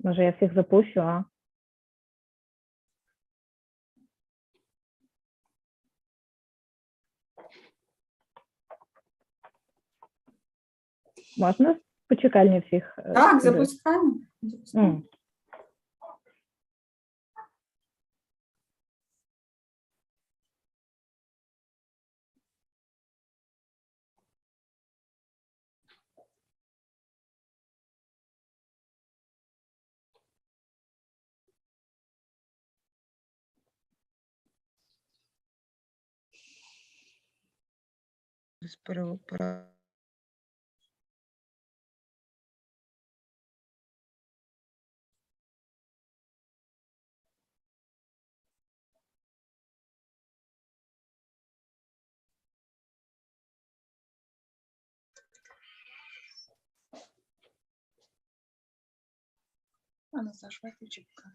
Може, я всіх запущу, а? Можна почекальні всіх? Так, запускаємо. Саш, выключи пока.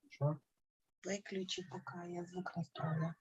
Что? Выключи пока, я звук настроила.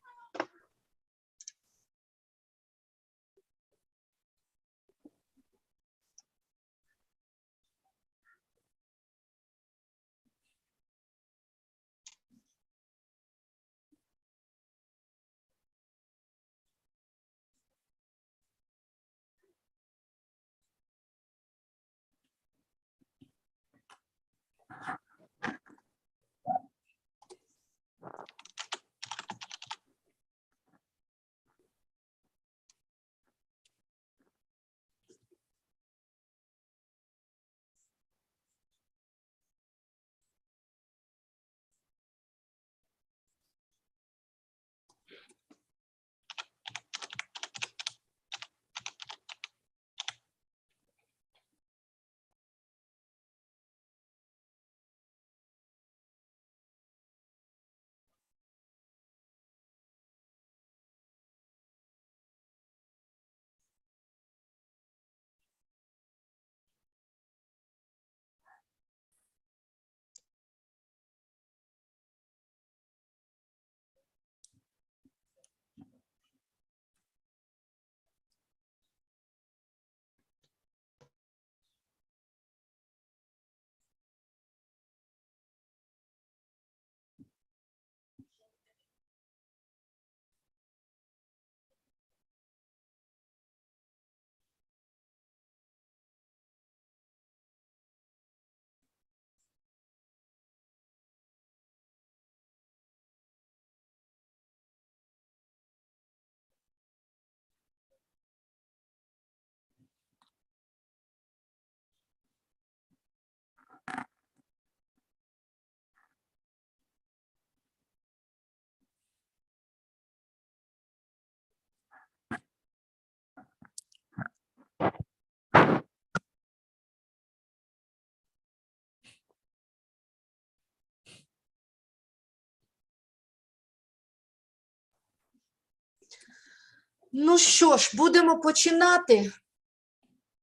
Ну що ж, будемо починати.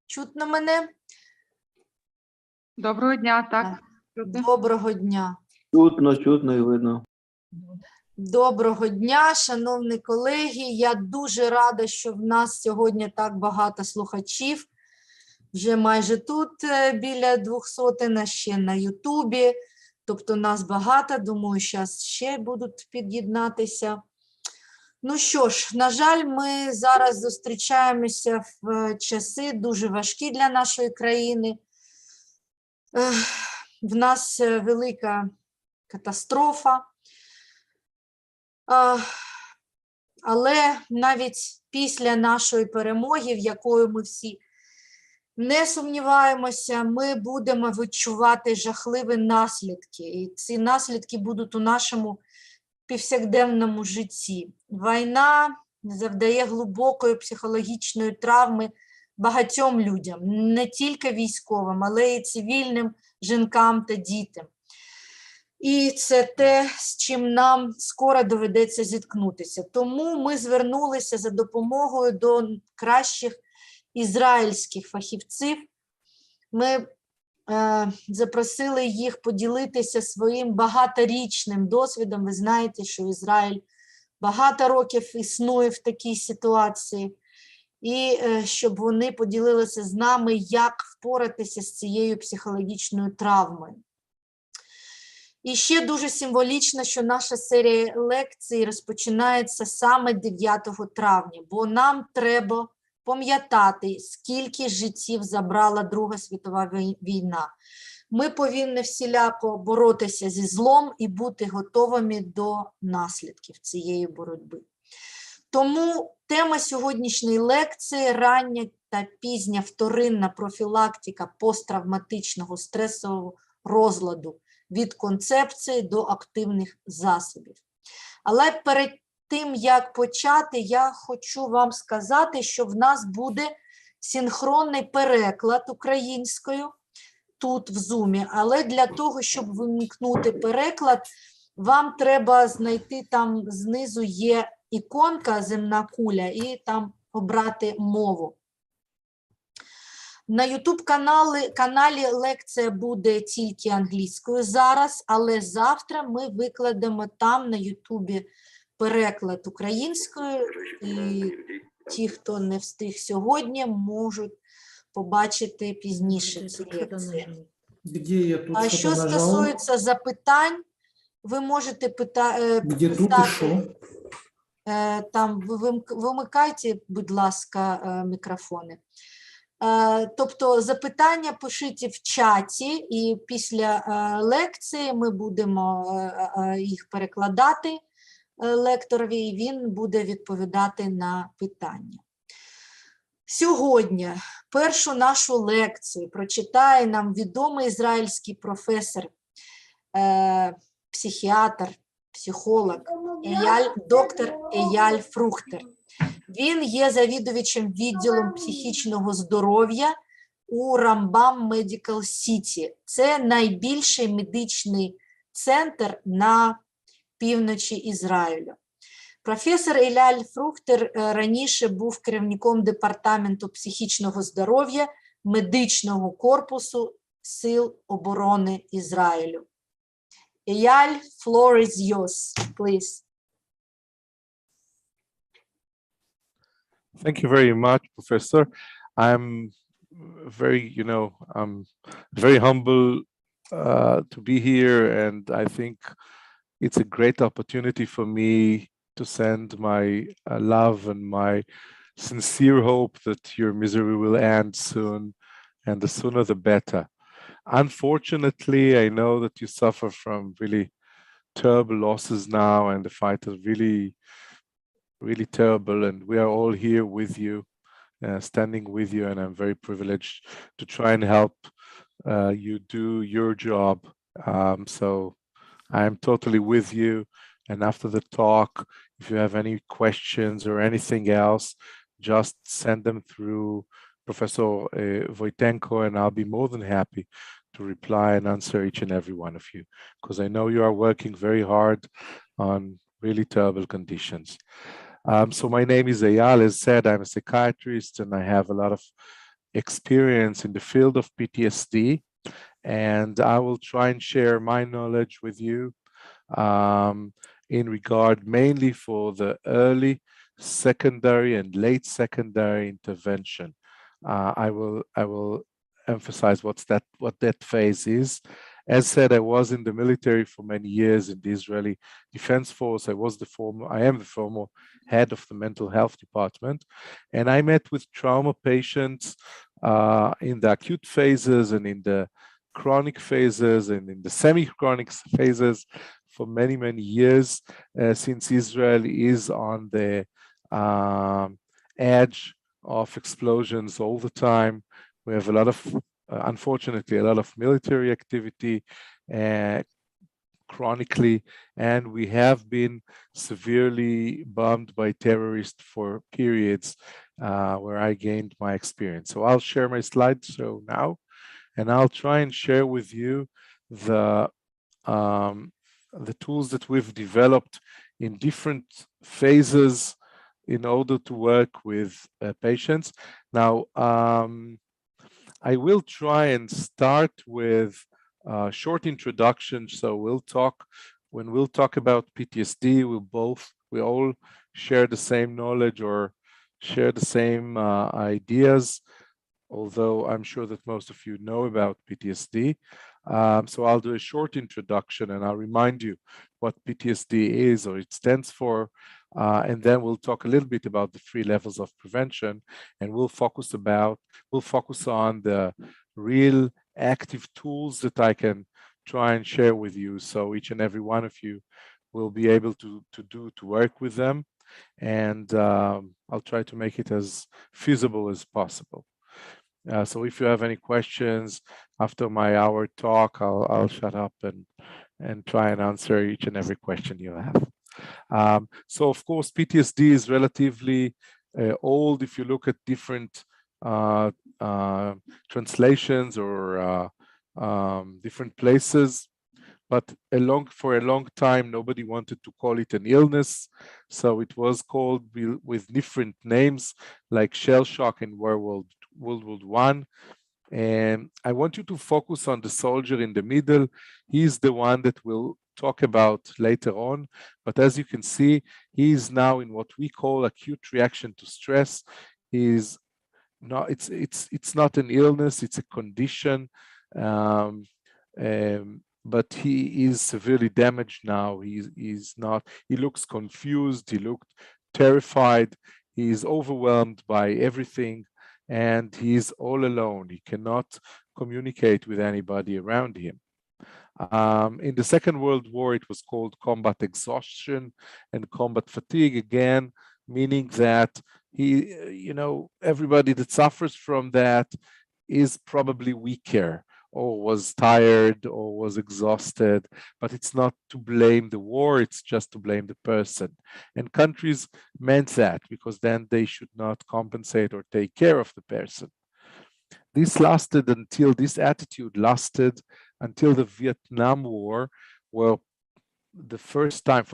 Чутно мене? Доброго дня, так. Доброго дня. Чутно і видно. Доброго дня, шановні колеги. Я дуже рада, що в нас сьогодні так багато слухачів. Вже майже тут біля 200, а ще на Ютубі. Тобто нас багато, думаю, зараз ще будуть під'єднатися. Ну що ж, на жаль, ми зараз зустрічаємося в часи дуже важкі для нашої країни. В нас велика катастрофа. Але навіть після нашої перемоги, в якої ми всі не сумніваємося, ми будемо відчувати жахливі наслідки. І ці наслідки будуть у нашому повсякденному житті. Війна завдає глибокої психологічної травми багатьом людям, не тільки військовим, але й цивільним, жінкам та дітям. І це те, з чим нам скоро доведеться зіткнутися. Тому ми звернулися за допомогою до кращих ізраїльських фахівців. Ми запросили їх поділитися своїм багаторічним досвідом. Ви знаєте, що Ізраїль багато років існує в такій ситуації. і щоб вони поділилися з нами, як впоратися з цією психологічною травмою. І ще дуже символічно, що наша серія лекцій розпочинається саме 9 травня, бо нам треба пам'ятати, скільки життів забрала Друга світова війна. Ми повинні всіляко боротися зі злом і бути готовими до наслідків цієї боротьби. Тому тема сьогоднішньої лекції – рання та пізня вторинна профілактика посттравматичного стресового розладу від концепції до активних засобів. Але перед тим, як почати, я хочу вам сказати, що в нас буде синхронний переклад українською тут в Zoom, але для того, щоб вимкнути переклад, вам треба знайти, там знизу є іконка земна куля і там обрати мову. На YouTube-каналі лекція буде тільки англійською зараз, але завтра ми викладемо там на YouTube переклад українською, і ті, хто не встиг сьогодні, можуть побачити пізніше ці лекції. А що стосується запитань, ви можете писати, там вимикайте, будь ласка, мікрофони. Тобто запитання пишіть в чаті, і після лекції ми будемо їх перекладати лекторові, і він буде відповідати на питання. Сьогодні першу нашу лекцію прочитає нам відомий ізраїльський професор, психіатр, психолог, доктор Еяль Фрухтер. Він є завідувачем відділом психічного здоров'я у Рамбам Медикал Сіті. Це найбільший медичний центр на півночі Ізраїлю. Професор Еяль Фрухтер раніше був керівником департаменту психічного здоров'я медичного корпусу Сил оборони Ізраїлю. Еяль, floor is yours, please. Thank you very much, Professor. I'm very humble to be here, and I think it's a great opportunity for me to send my love and my sincere hope that your misery will end soon, and the sooner the better. Unfortunately, I know that you suffer from really terrible losses now, and the fight is really terrible, and we are all here with you, standing with you, and I'm very privileged to try and help you do your job. So I'm totally with you, and after the talk, if you have any questions or anything else, just send them through Professor Voitenko, and I'll be more than happy to reply and answer each and every one of you, because I know you are working very hard on really terrible conditions. So my name is Eyal. As said, I'm a psychiatrist, and I have a lot of experience in the field of PTSD, and I will try and share my knowledge with you in regard mainly for the early, secondary, and late secondary intervention. I will emphasize what that phase is. As said, I was in the military for many years in the Israeli Defense Force. I am the former head of the mental health department, and I met with trauma patients in the acute phases and in the chronic phases and in the semi-chronic phases for many, many years, since Israel is on the edge of explosions all the time. We have a lot of, unfortunately, a lot of military activity chronically, and we have been severely bombed by terrorists for periods where I gained my experience. So I'll share my slideshow now, and I'll try and share with you the tools that we've developed in different phases in order to work with patients. Now, I will try and start with a short introduction. So when we'll talk about PTSD, we all share the same knowledge or share the same ideas, although I'm sure that most of you know about PTSD. So I'll do a short introduction and I'll remind you what PTSD is or it stands for. And then we'll talk a little bit about the 3 levels of prevention, and we'll focus on the real active tools that I can try and share with you. So each and every one of you will be able to work with them. And I'll try to make it as feasible as possible. So if you have any questions after my hour talk, I'll shut up and try and answer each and every question you have. So of course, PTSD is relatively old. If you look at different translations or different places, but for a long time, nobody wanted to call it an illness. So it was called with different names like shell shock in World War I. And I want you to focus on the soldier in the middle. He's the one that we'll talk about later on. But as you can see, he is now in what we call acute reaction to stress. It's not an illness, it's a condition. But he is severely damaged now. He looks confused, he looked terrified, he is overwhelmed by everything, and he is all alone. He cannot communicate with anybody around him. In the Second World War, it was called combat exhaustion and combat fatigue, again, meaning that everybody that suffers from that is probably weaker, or was tired, or was exhausted, but it's not to blame the war, it's just to blame the person. And countries meant that, because then they should not compensate or take care of the person. This attitude lasted until the Vietnam War, where for the first time,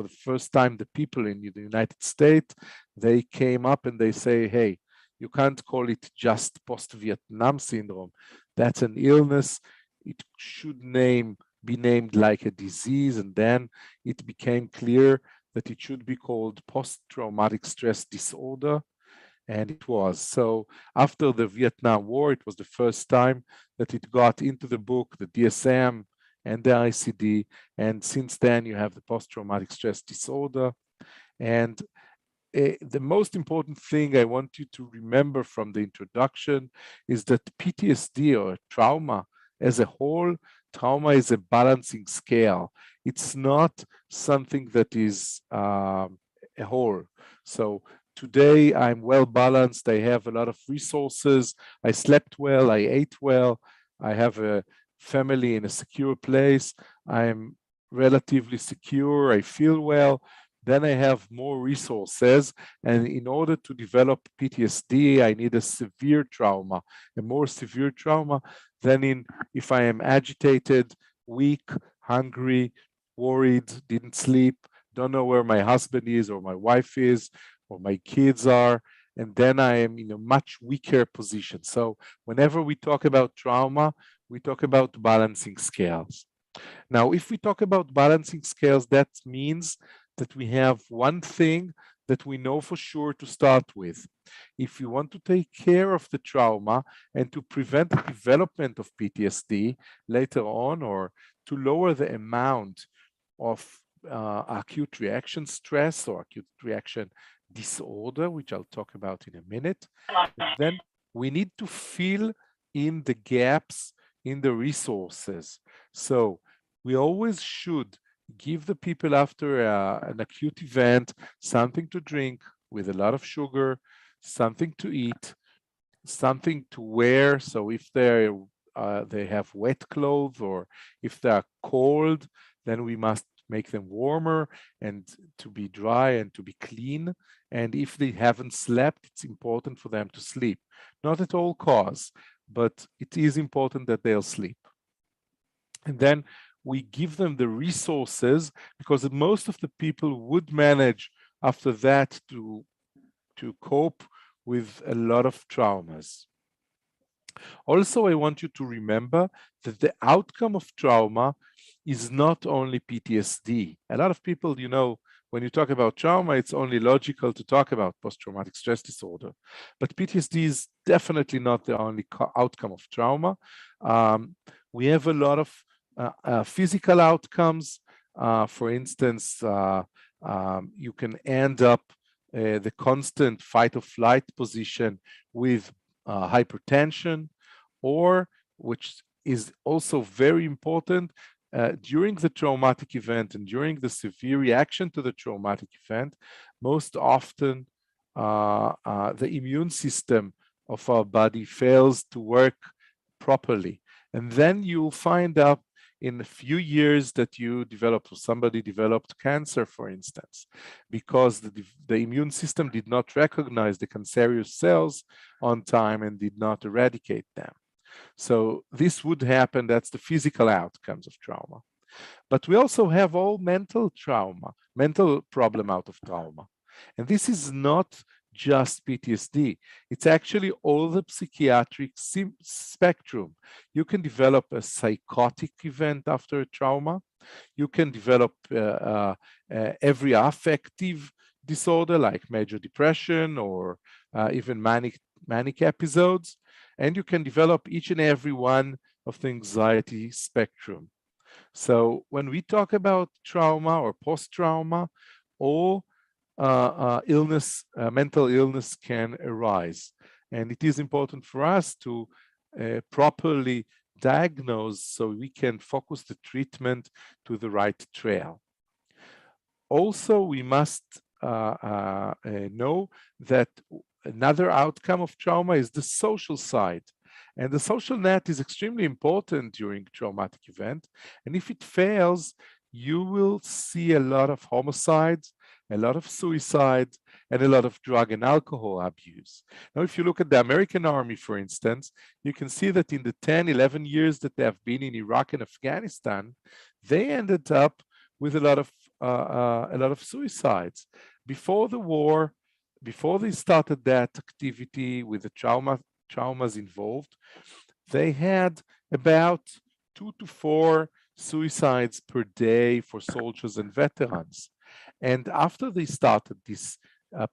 the people in the United States, they came up and they say, hey, you can't call it just post-Vietnam syndrome. That's an illness. It should be named like a disease. And then it became clear that it should be called post-traumatic stress disorder. And it was. So after the Vietnam War, it was the first time that it got into the book, the DSM and the ICD. And since then, you have the post-traumatic stress disorder. And the most important thing I want you to remember from the introduction is that PTSD, or trauma as a whole, trauma is a balancing scale. It's not something that is a whole. So today I'm well balanced. I have a lot of resources. I slept well. I ate well. I have a family in a secure place. I'm relatively secure. I feel well. Then I have more resources, and in order to develop PTSD, I need a severe trauma, a more severe trauma than if I am agitated, weak, hungry, worried, didn't sleep, don't know where my husband is or my wife is or my kids are, and then I am in a much weaker position. So whenever we talk about trauma, we talk about balancing scales. Now, if we talk about balancing scales, that means that we have one thing that we know for sure to start with. If you want to take care of the trauma and to prevent the development of PTSD later on, or to lower the amount of acute reaction stress or acute reaction disorder, which I'll talk about in a minute, then we need to fill in the gaps in the resources. So we always should give the people after an acute event something to drink with a lot of sugar, something to eat, something to wear. So if they have wet clothes, or if they are cold, then we must make them warmer and to be dry and to be clean. And if they haven't slept, it's important for them to sleep. Not at all costs, but it is important that they'll sleep. And then we give them the resources, because most of the people would manage after that to cope with a lot of traumas. Also, I want you to remember that the outcome of trauma is not only PTSD. A lot of people, when you talk about trauma, it's only logical to talk about post-traumatic stress disorder. But PTSD is definitely not the only outcome of trauma. We have a lot of physical outcomes. For instance, you can end up the constant fight or flight position with hypertension, or, which is also very important, during the traumatic event and during the severe reaction to the traumatic event, most often the immune system of our body fails to work properly. And then you'll find out in a few years that you developed, or somebody developed cancer, for instance, because the immune system did not recognize the cancerous cells on time and did not eradicate them. So this would happen. That's the physical outcomes of trauma. But we also have all mental trauma, mental problem out of trauma. And this is not just PTSD. It's actually all the psychiatric spectrum. You can develop a psychotic event after a trauma. You can develop every affective disorder like major depression or even manic episodes. And you can develop each and every one of the anxiety spectrum. So when we talk about trauma or post-trauma, all illness, mental illness can arise. And it is important for us to properly diagnose so we can focus the treatment to the right trail. Also, we must know that another outcome of trauma is the social side. And the social net is extremely important during traumatic event. And if it fails, you will see a lot of homicides, a lot of suicides, and a lot of drug and alcohol abuse. Now, if you look at the American Army, for instance, you can see that in the 10, 11 years that they have been in Iraq and Afghanistan, they ended up with a lot of suicides. Before the war, before they started that activity with the traumas involved, they had about 2 to 4 suicides per day for soldiers and veterans. And after they started this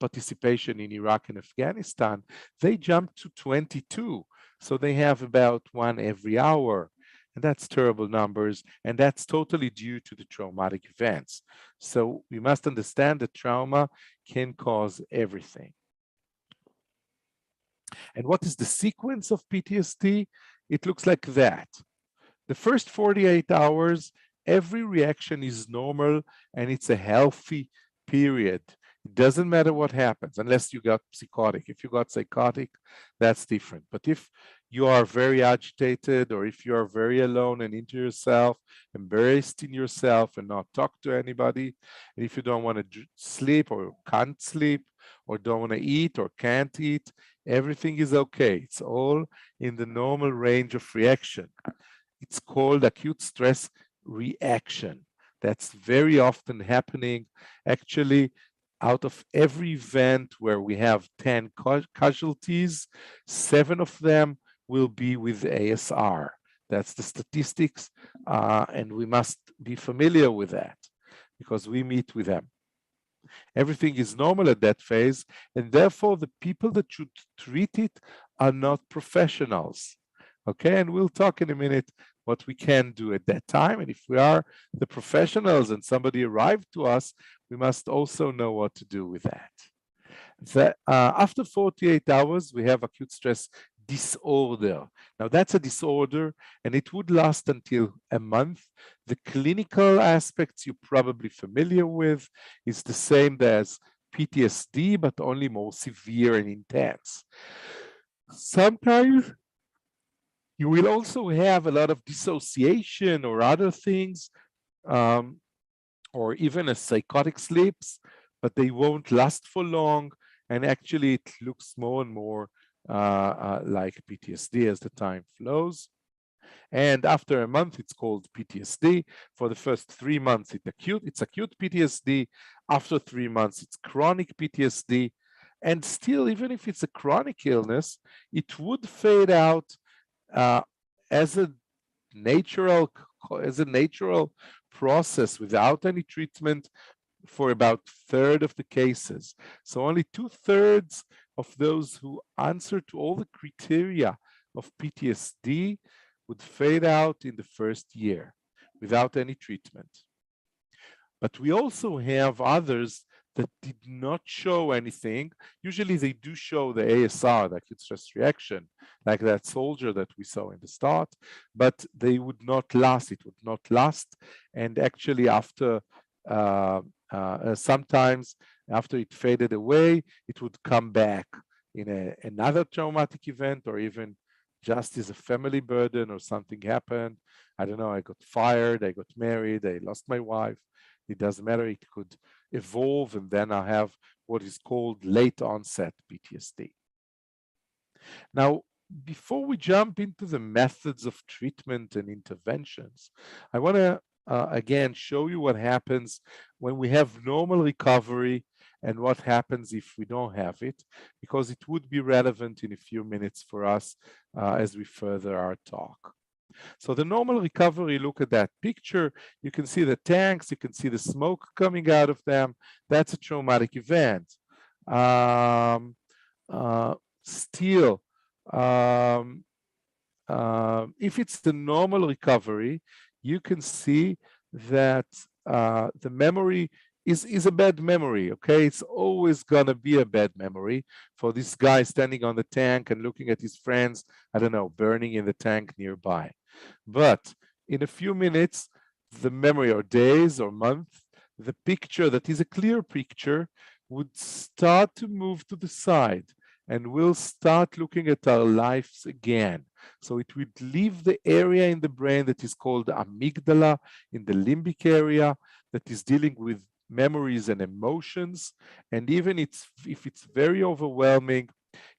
participation in Iraq and Afghanistan, they jumped to 22. So they have about 1 every hour. And that's terrible numbers. And that's totally due to the traumatic events. So we must understand that trauma can cause everything. And what is the sequence of PTSD? It looks like that. The first 48 hours, every reaction is normal and it's a healthy period. It doesn't matter what happens unless you got psychotic. If you got psychotic, that's different. But if you are very agitated, or if you are very alone and into yourself, embarrassed in yourself and not talk to anybody, and if you don't want to sleep or can't sleep or don't want to eat or can't eat, everything is okay. It's all in the normal range of reaction. It's called acute stress reaction. That's very often happening. Actually, out of every event where we have 10 casualties, 7 of them will be with ASR. That's the statistics, and we must be familiar with that because we meet with them. Everything is normal at that phase, and therefore the people that should treat it are not professionals. Okay, and we'll talk in a minute what we can do at that time. And if we are the professionals and somebody arrived to us, we must also know what to do with that. After 48 hours, we have acute stress disorder. Now that's a disorder and it would last until a month. The clinical aspects you're probably familiar with is the same as PTSD, but only more severe and intense. Sometimes you will also have a lot of dissociation or other things, or even a psychotic sleeps, but they won't last for long. And actually it looks more and more like PTSD as the time flows. And after a month, it's called PTSD. For the first 3 months, it's acute PTSD. After 3 months, it's chronic PTSD. And still, even if it's a chronic illness, it would fade out as a natural process without any treatment for about a third of the cases. So only 2/3 of those who answer to all the criteria of PTSD would fade out in the first year without any treatment. But we also have others that did not show anything. Usually they do show the ASR, the acute stress reaction, like that soldier that we saw in the start, but they would not last. It would not last. And actually after, sometimes after it faded away, it would come back in another traumatic event, or even just as a family burden or something happened. I don't know, I got fired, I got married, I lost my wife. It doesn't matter, it could evolve, and then I have what is called late onset PTSD. Now, before we jump into the methods of treatment and interventions, I want to again show you what happens when we have normal recovery and what happens if we don't have it, because it would be relevant in a few minutes for us as we further our talk. So the normal recovery, look at that picture. You can see the tanks, you can see the smoke coming out of them. That's a traumatic event. Still, if it's the normal recovery, you can see that the memory is a bad memory, okay? It's always gonna be a bad memory for this guy standing on the tank and looking at his friends, I don't know, burning in the tank nearby. But in a few minutes, the memory, or days or months, the picture that is a clear picture would start to move to the side, and we'll start looking at our lives again. So it would leave the area in the brain that is called amygdala, in the limbic area, that is dealing with memories and emotions. And even if it's very overwhelming,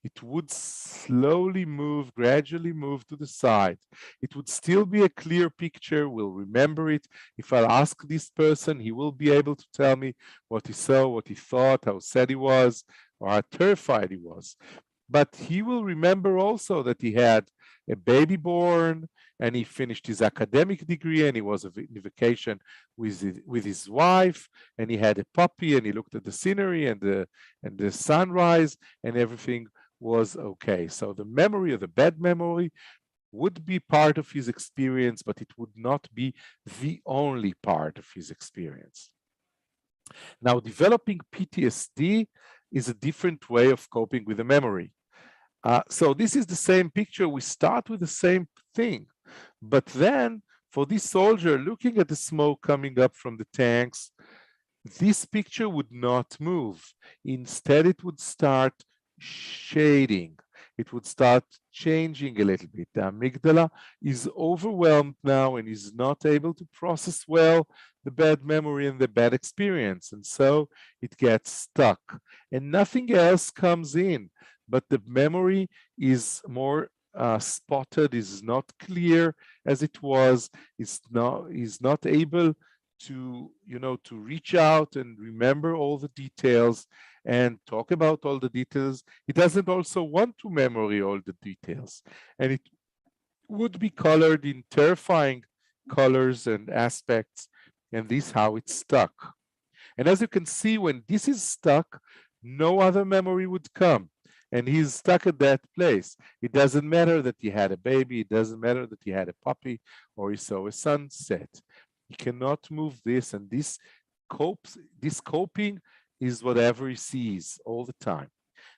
it would slowly move, gradually move to the side. It would still be a clear picture. We'll remember it. If I'll ask this person, he will be able to tell me what he saw, what he thought, how sad he was, or how terrified he was. But he will remember also that he had a baby born, and he finished his academic degree, and he was on vacation with his wife, and he had a puppy, and he looked at the scenery and the sunrise, and everything was okay. So the memory, or the bad memory, would be part of his experience, but it would not be the only part of his experience. Now, developing PTSD is a different way of coping with the memory. So this is the same picture. We start with the same thing, but then for this soldier looking at the smoke coming up from the tanks, this picture would not move. Instead, it would start shading. It would start changing a little bit. The amygdala is overwhelmed now and is not able to process well the bad memory and the bad experience. And so it gets stuck and nothing else comes in, but the memory is more spotted, is not clear as it was, is not able to, to reach out and remember all the details and talk about all the details. It doesn't also want to memory all the details. And it would be colored in terrifying colors and aspects, and this is how it's stuck. And as you can see, when this is stuck, no other memory would come. And he's stuck at that place. It doesn't matter that he had a baby. It doesn't matter that he had a puppy or he saw a sunset. He cannot move this, and this coping is whatever he sees all the time.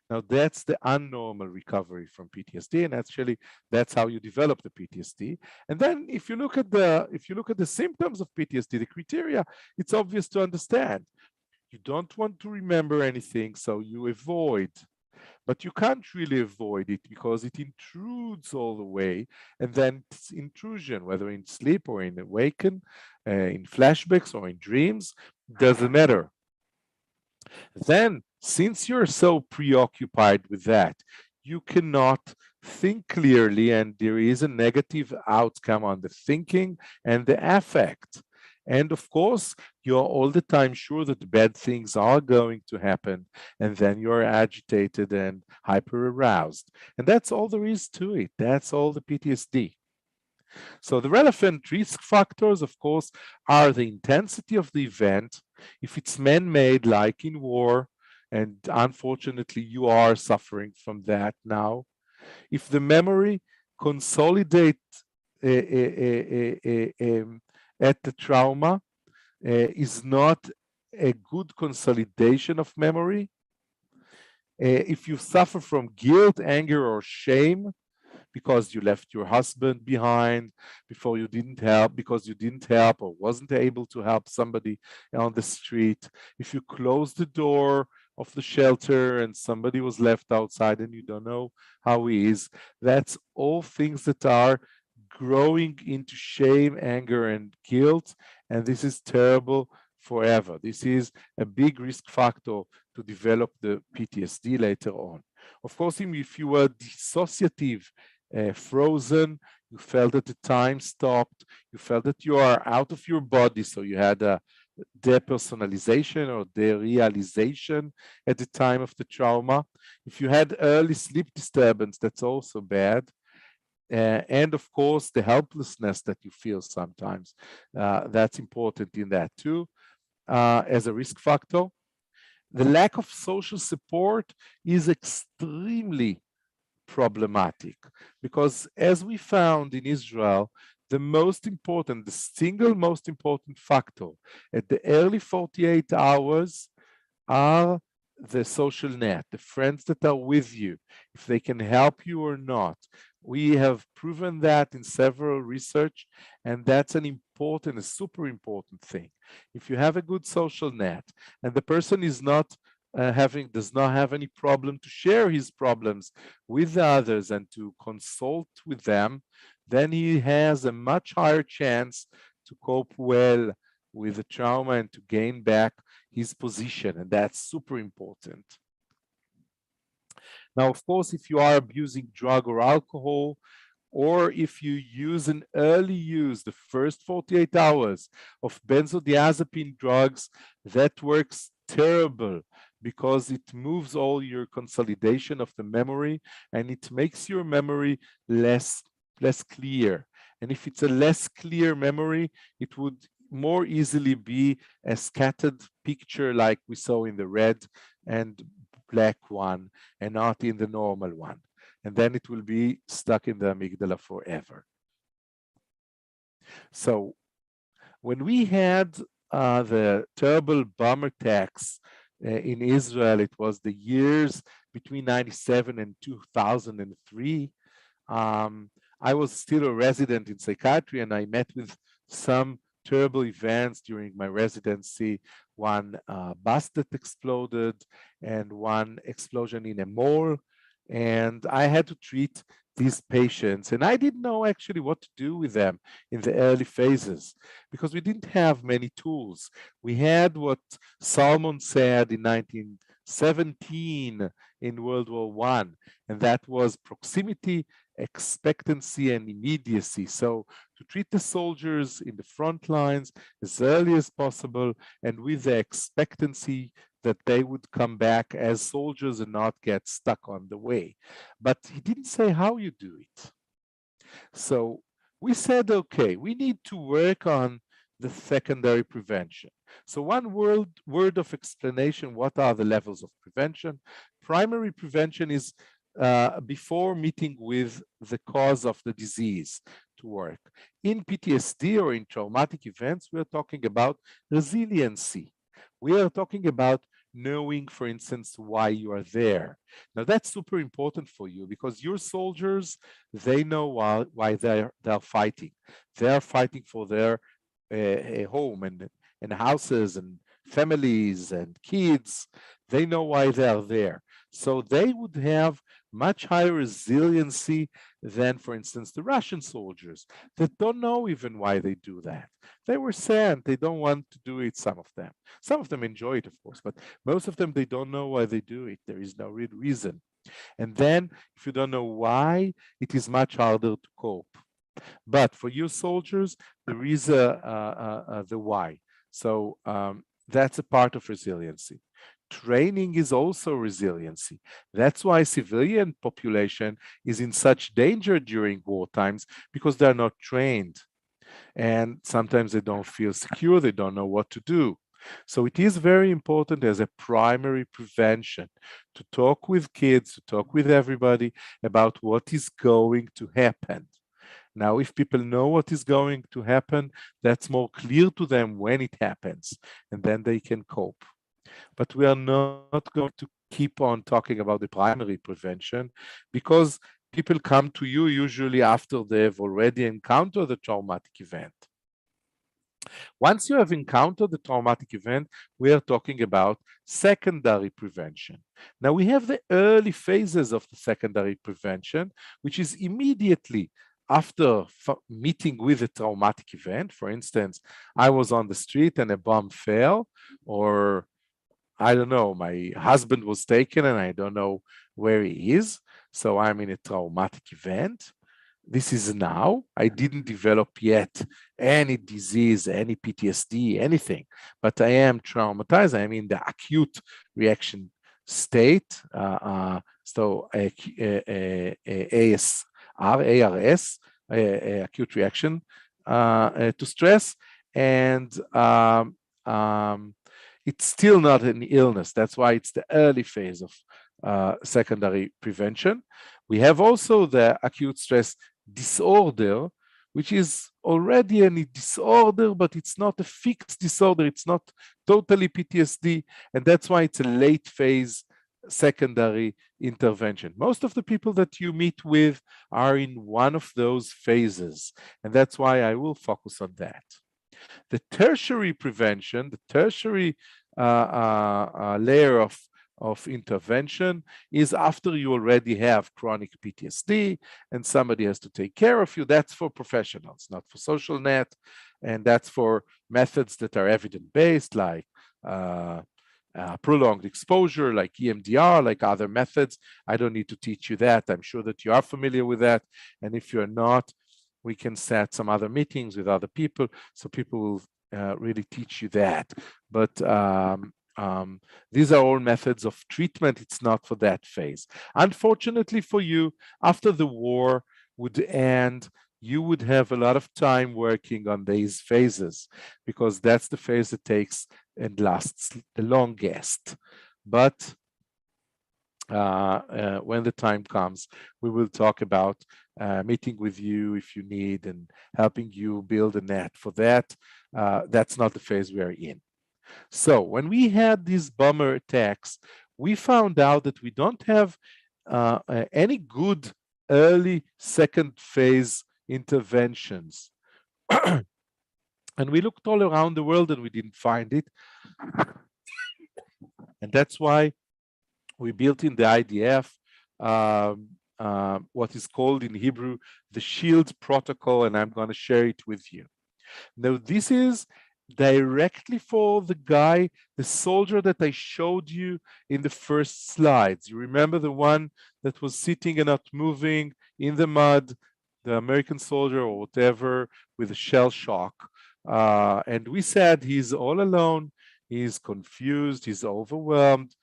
Now that's the unnormal recovery from PTSD, and actually that's how you develop the PTSD. And then if you look at the symptoms of PTSD, the criteria, it's obvious to understand. You don't want to remember anything, so you avoid. But you can't really avoid it because it intrudes all the way, and then it's intrusion, whether in sleep or in awaken, in flashbacks or in dreams, doesn't matter. Then, since you're so preoccupied with that, you cannot think clearly, and there is a negative outcome on the thinking and the affect. And of course, you're all the time sure that bad things are going to happen, and then you're agitated and hyper aroused. And that's all there is to it. That's all the PTSD. So the relevant risk factors, of course, are the intensity of the event, if it's man-made like in war, and unfortunately you are suffering from that now. If the memory consolidates at the trauma is not a good consolidation of memory. If you suffer from guilt, anger, or shame, because you left your husband behind, because you didn't help or wasn't able to help somebody on the street, if you close the door of the shelter and somebody was left outside and you don't know how he is, that's all things that are growing into shame, anger, and guilt, and this is terrible forever. This is a big risk factor to develop the PTSD later on. Of course, if you were dissociative, frozen, you felt that the time stopped, you felt that you are out of your body, so you had a depersonalization or derealization at the time of the trauma. If you had early sleep disturbance, that's also bad. And of course, the helplessness that you feel sometimes, that's important in that too, as a risk factor. The lack of social support is extremely problematic because, as we found in Israel, the single most important factor at the early 48 hours are the social net, the friends that are with you, if they can help you or not. We have proven that in several research, and that's a super important thing. If you have a good social net and the person is not does not have any problem to share his problems with others and to consult with them, then he has a much higher chance to cope well with the trauma and to gain back his position, and that's super important. Now, of course, if you are abusing drug or alcohol, or if you use the first 48 hours of benzodiazepine drugs, that works terrible because it moves all your consolidation of the memory and it makes your memory less clear. And if it's a less clear memory, it would more easily be a scattered picture like we saw in the red and black one and not in the normal one. And then it will be stuck in the amygdala forever. So when we had the terrible bomb attacks in Israel, it was the years between 97 and 2003. I was still a resident in psychiatry, and I met with some terrible events during my residency. One bus that exploded and one explosion in a mall. And I had to treat these patients, and I didn't know actually what to do with them in the early phases because we didn't have many tools. We had what Salmon said in 1917 in World War I, and that was proximity, expectancy, and immediacy. So to treat the soldiers in the front lines as early as possible and with the expectancy that they would come back as soldiers and not get stuck on the way. But he didn't say how you do it. So we said, okay, we need to work on the secondary prevention. So one word of explanation, what are the levels of prevention? Primary prevention is before meeting with the cause of the disease to work. In PTSD or in traumatic events, we are talking about resiliency. We are talking about knowing, for instance, why you are there. Now, that's super important for you because your soldiers, they know why they're fighting. They're fighting for their home and houses and families and kids. They know why they're there. So they would have much higher resiliency than, for instance, the Russian soldiers that don't know even why they do that. They were sent, they don't want to do it, some of them. Some of them enjoy it, of course, but most of them, they don't know why they do it. There is no real reason. And then if you don't know why, it is much harder to cope. But for your soldiers, there is the why. So that's a part of resiliency. training is also resiliency. That's why civilian population is in such danger during war times, because they're not trained. And sometimes they don't feel secure, they don't know what to do. So it is very important as a primary prevention to talk with kids, to talk with everybody about what is going to happen. Now, if people know what is going to happen, that's more clear to them when it happens, and then they can cope. But we are not going to keep on talking about the primary prevention, because people come to you usually after they've already encountered the traumatic event. Once you have encountered the traumatic event, we are talking about secondary prevention. Now, we have the early phases of the secondary prevention, which is immediately after meeting with a traumatic event. For instance, I was on the street and a bomb fell, or I don't know, my husband was taken and I don't know where he is, so I'm in a traumatic event. This is now. I didn't develop yet any disease, any PTSD, anything, but I am traumatized. I'm in the acute reaction state. So ARS, acute reaction to stress, and it's still not an illness. That's why it's the early phase of secondary prevention. We have also the acute stress disorder, which is already a disorder, but it's not a fixed disorder. It's not totally PTSD, and that's why it's a late phase secondary intervention. Most of the people that you meet with are in one of those phases, and that's why I will focus on that. The tertiary prevention, the tertiary layer of intervention is after you already have chronic PTSD and somebody has to take care of you. That's for professionals, not for social net, and that's for methods that are evidence-based, like prolonged exposure, like EMDR, like other methods. I don't need to teach you that. I'm sure that you are familiar with that, and if you're not, we can set some other meetings with other people, so people will really teach you that. But these are all methods of treatment. It's not for that phase. Unfortunately for you, after the war would end, you would have a lot of time working on these phases, because that's the phase that takes and lasts the longest. But when the time comes, we will talk about meeting with you if you need and helping you build a net for that. That's not the phase we are in. So when we had these bomber attacks, we found out that we don't have any good early second phase interventions. And we looked all around the world and we didn't find it. And that's why we built in the IDF what is called in Hebrew the SHIELD protocol, and I'm going to share it with you. Now, this is directly for the guy, the soldier that I showed you in the first slides. You remember the one that was sitting and not moving in the mud, the American soldier or whatever, with a shell shock. And we said he's all alone, he's confused, he's overwhelmed.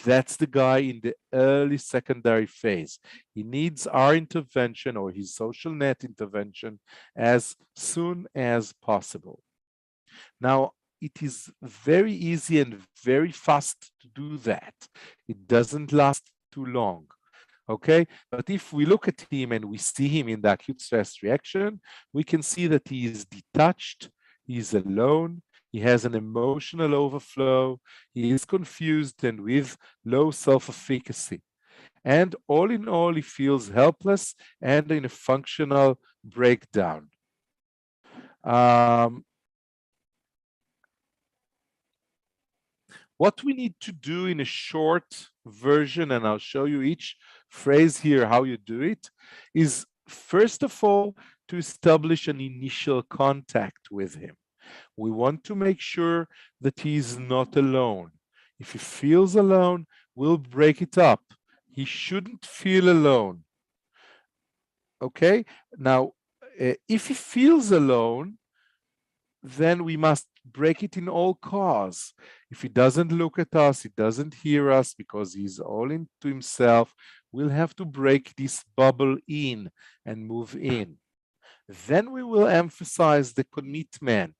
That's the guy in the early secondary phase. He needs our intervention or his social net intervention as soon as possible. Now, it is very easy and very fast to do that. It doesn't last too long, okay? But if we look at him and we see him in the acute stress reaction, we can see that he is detached, he is alone, he has an emotional overflow, he is confused and with low self-efficacy. And all in all, he feels helpless and in a functional breakdown. What we need to do in a short version, and I'll show you each phrase here, how you do it, is first of all, to establish an initial contact with him. We want to make sure that he is not alone. If he feels alone, we'll break it up. He shouldn't feel alone. Okay? Now, if he feels alone, then we must break it in all cause. If he doesn't look at us, he doesn't hear us because he's all into himself, we'll have to break this bubble in and move in. Then we will emphasize the commitment.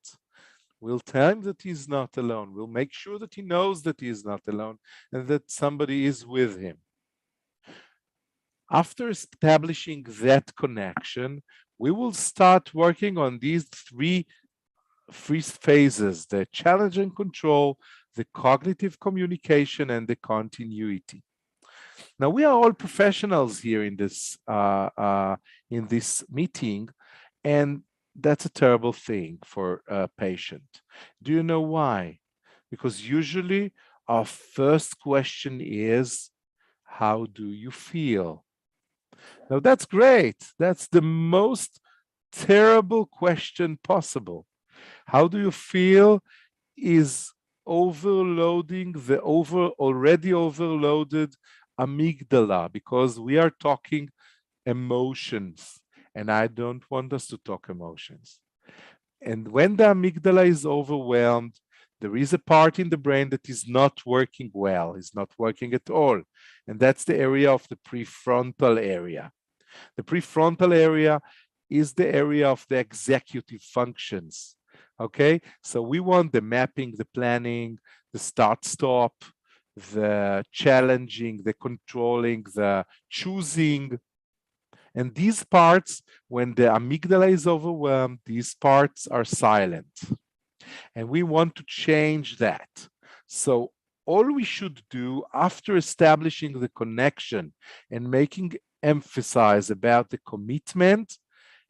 We'll tell him that he's not alone. We'll make sure that he knows that he is not alone and that somebody is with him. After establishing that connection, we will start working on these three phases: the challenge and control, the cognitive communication, and the continuity. Now, we are all professionals here in this meeting, and that's a terrible thing for a patient. Do you know why? Because usually our first question is, how do you feel? Now, that's great. That's the most terrible question possible. How do you feel is overloading the already overloaded amygdala, because we are talking emotions, and I don't want us to talk emotions. And when the amygdala is overwhelmed, there is a part in the brain that is not working well, is not working at all. And that's the area of the prefrontal area. The prefrontal area is the area of the executive functions. Okay, so we want the mapping, the planning, the start-stop, the challenging, the controlling, the choosing. And these parts, when the amygdala is overwhelmed, these parts are silent. And we want to change that. So all we should do after establishing the connection and making emphasis about the commitment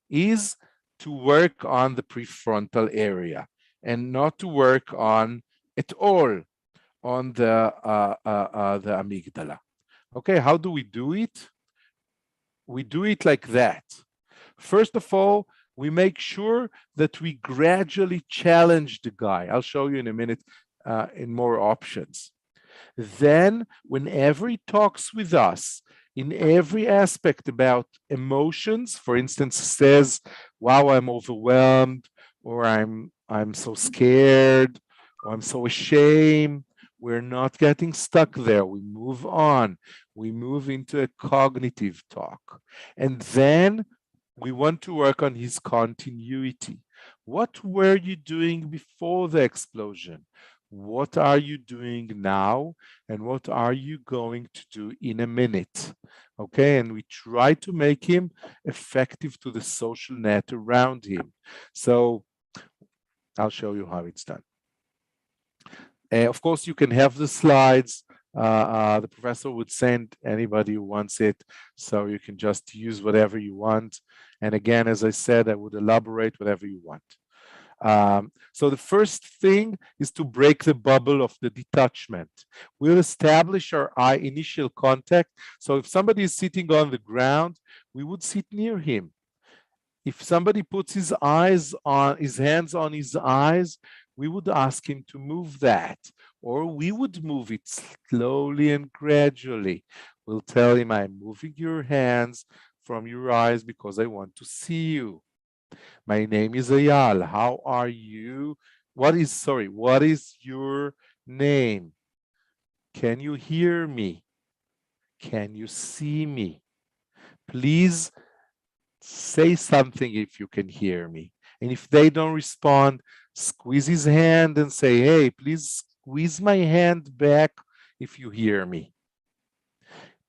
is to work on the prefrontal area and not to work on at all on the amygdala. Okay, how do we do it? We do it like that. First of all, we make sure that we gradually challenge the guy. I'll show you in a minute in more options. Then, whenever he talks with us, in every aspect about emotions, for instance, says, wow, I'm overwhelmed, or I'm so scared, or I'm so ashamed, we're not getting stuck there. We move on. We move into a cognitive talk. And then we want to work on his continuity. What were you doing before the explosion? What are you doing now? And what are you going to do in a minute? Okay, and we try to make him effective to the social net around him. So I'll show you how it's done. Of course, you can have the slides. The professor would send anybody who wants it, so you can just use whatever you want. And again, as I said, I would elaborate whatever you want. So the first thing is to break the bubble of the detachment. We'll establish our eye initial contact. So if somebody is sitting on the ground, we would sit near him. If somebody puts his hands on his eyes, we would ask him to move that, or we would move it slowly and gradually. We'll tell him, I'm moving your hands from your eyes because I want to see you. My name is Ayal. How are you? What is your name? Can you hear me? Can you see me? Please say something if you can hear me. And if they don't respond, squeeze his hand and say, hey, please squeeze my hand back if you hear me.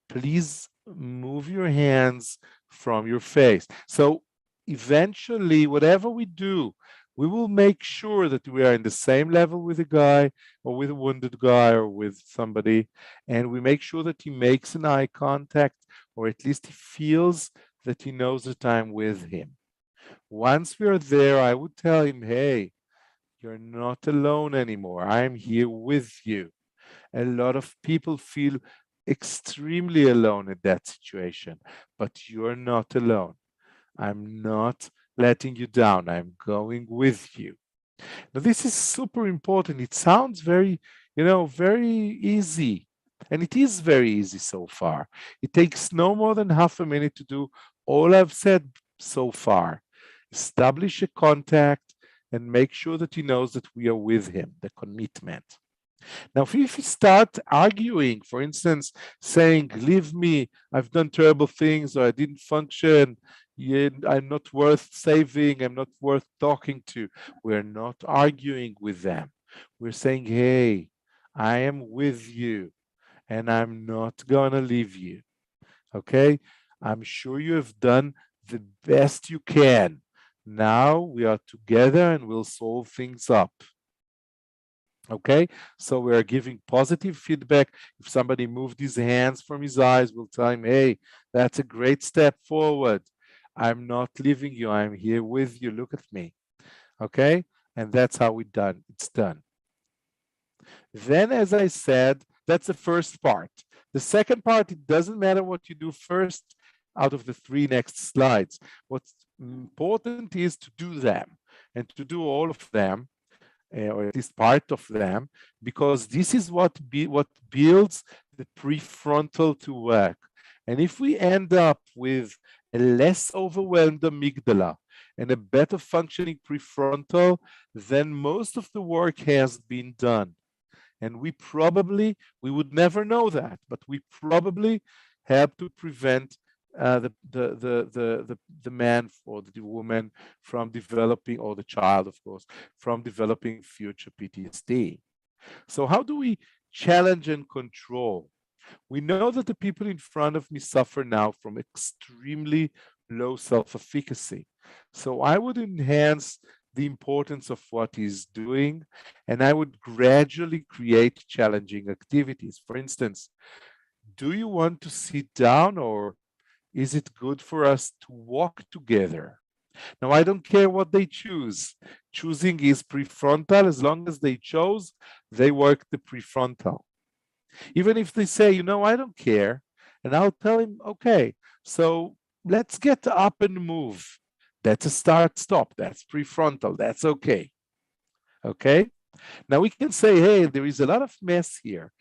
Please move your hands from your face. So eventually, whatever we do, we will make sure that we are in the same level with a guy or with a wounded guy or with somebody, and we make sure that he makes an eye contact, or at least he feels that he knows that I'm with him. Once we are there, I would tell him, hey, you're not alone anymore. I'm here with you. A lot of people feel extremely alone in that situation, but you're not alone. I'm not letting you down. I'm going with you. Now, this is super important. It sounds very, very easy. And it is very easy so far. It takes no more than half a minute to do all I've said so far. Establish a contact, and make sure that he knows that we are with him, the commitment. Now, if we start arguing, for instance, saying, leave me, I've done terrible things, or I didn't function, I'm not worth saving, I'm not worth talking to, we're not arguing with them. We're saying, hey, I am with you, and I'm not going to leave you. Okay? I'm sure you have done the best you can. Now we are together and we'll solve things up. Okay, so we are giving positive feedback. If somebody moved his hands from his eyes, we'll tell him, hey, that's a great step forward. I'm not leaving you. I'm here with you. Look at me. Okay, and that's how it's done. Then, as I said, that's the first part. The second part, it doesn't matter what you do first out of the 3 next slides. What's important is to do them and to do all of them, or at least part of them, because this is what builds the prefrontal to work. And if we end up with a less overwhelmed amygdala and a better functioning prefrontal, then most of the work has been done. And we would never know that, but we probably help to prevent the man or the woman from developing, or the child, of course, from developing future PTSD. So how do we challenge and control? We know that the people in front of me suffer now from extremely low self-efficacy. So I would enhance the importance of what he's doing, and I would gradually create challenging activities. For instance, do you want to sit down, or is it good for us to walk together? Now, I don't care what they choose. Choosing is prefrontal. As long as they chose, they work the prefrontal. Even if they say, I don't care, and I'll tell him, okay, so let's get up and move. That's a start-stop. That's prefrontal. That's okay. Okay? Now we can say, hey, there is a lot of mess here.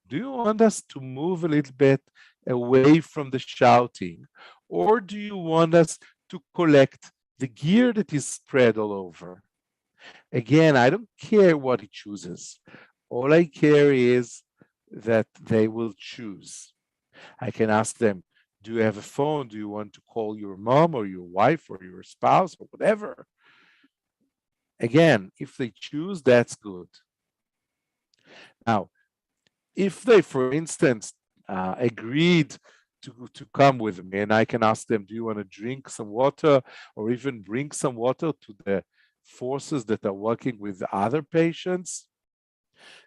Do you want us to move a little bit away from the shouting? Or do you want us to collect the gear that is spread all over? Again, I don't care what he chooses. All I care is that they will choose. I can ask them, do you have a phone? Do you want to call your mom or your wife or your spouse or whatever? Again, if they choose, that's good. Now, if they, for instance, agreed to come with me, and I can ask them, do you want to drink some water, or even bring some water to the forces that are working with other patients?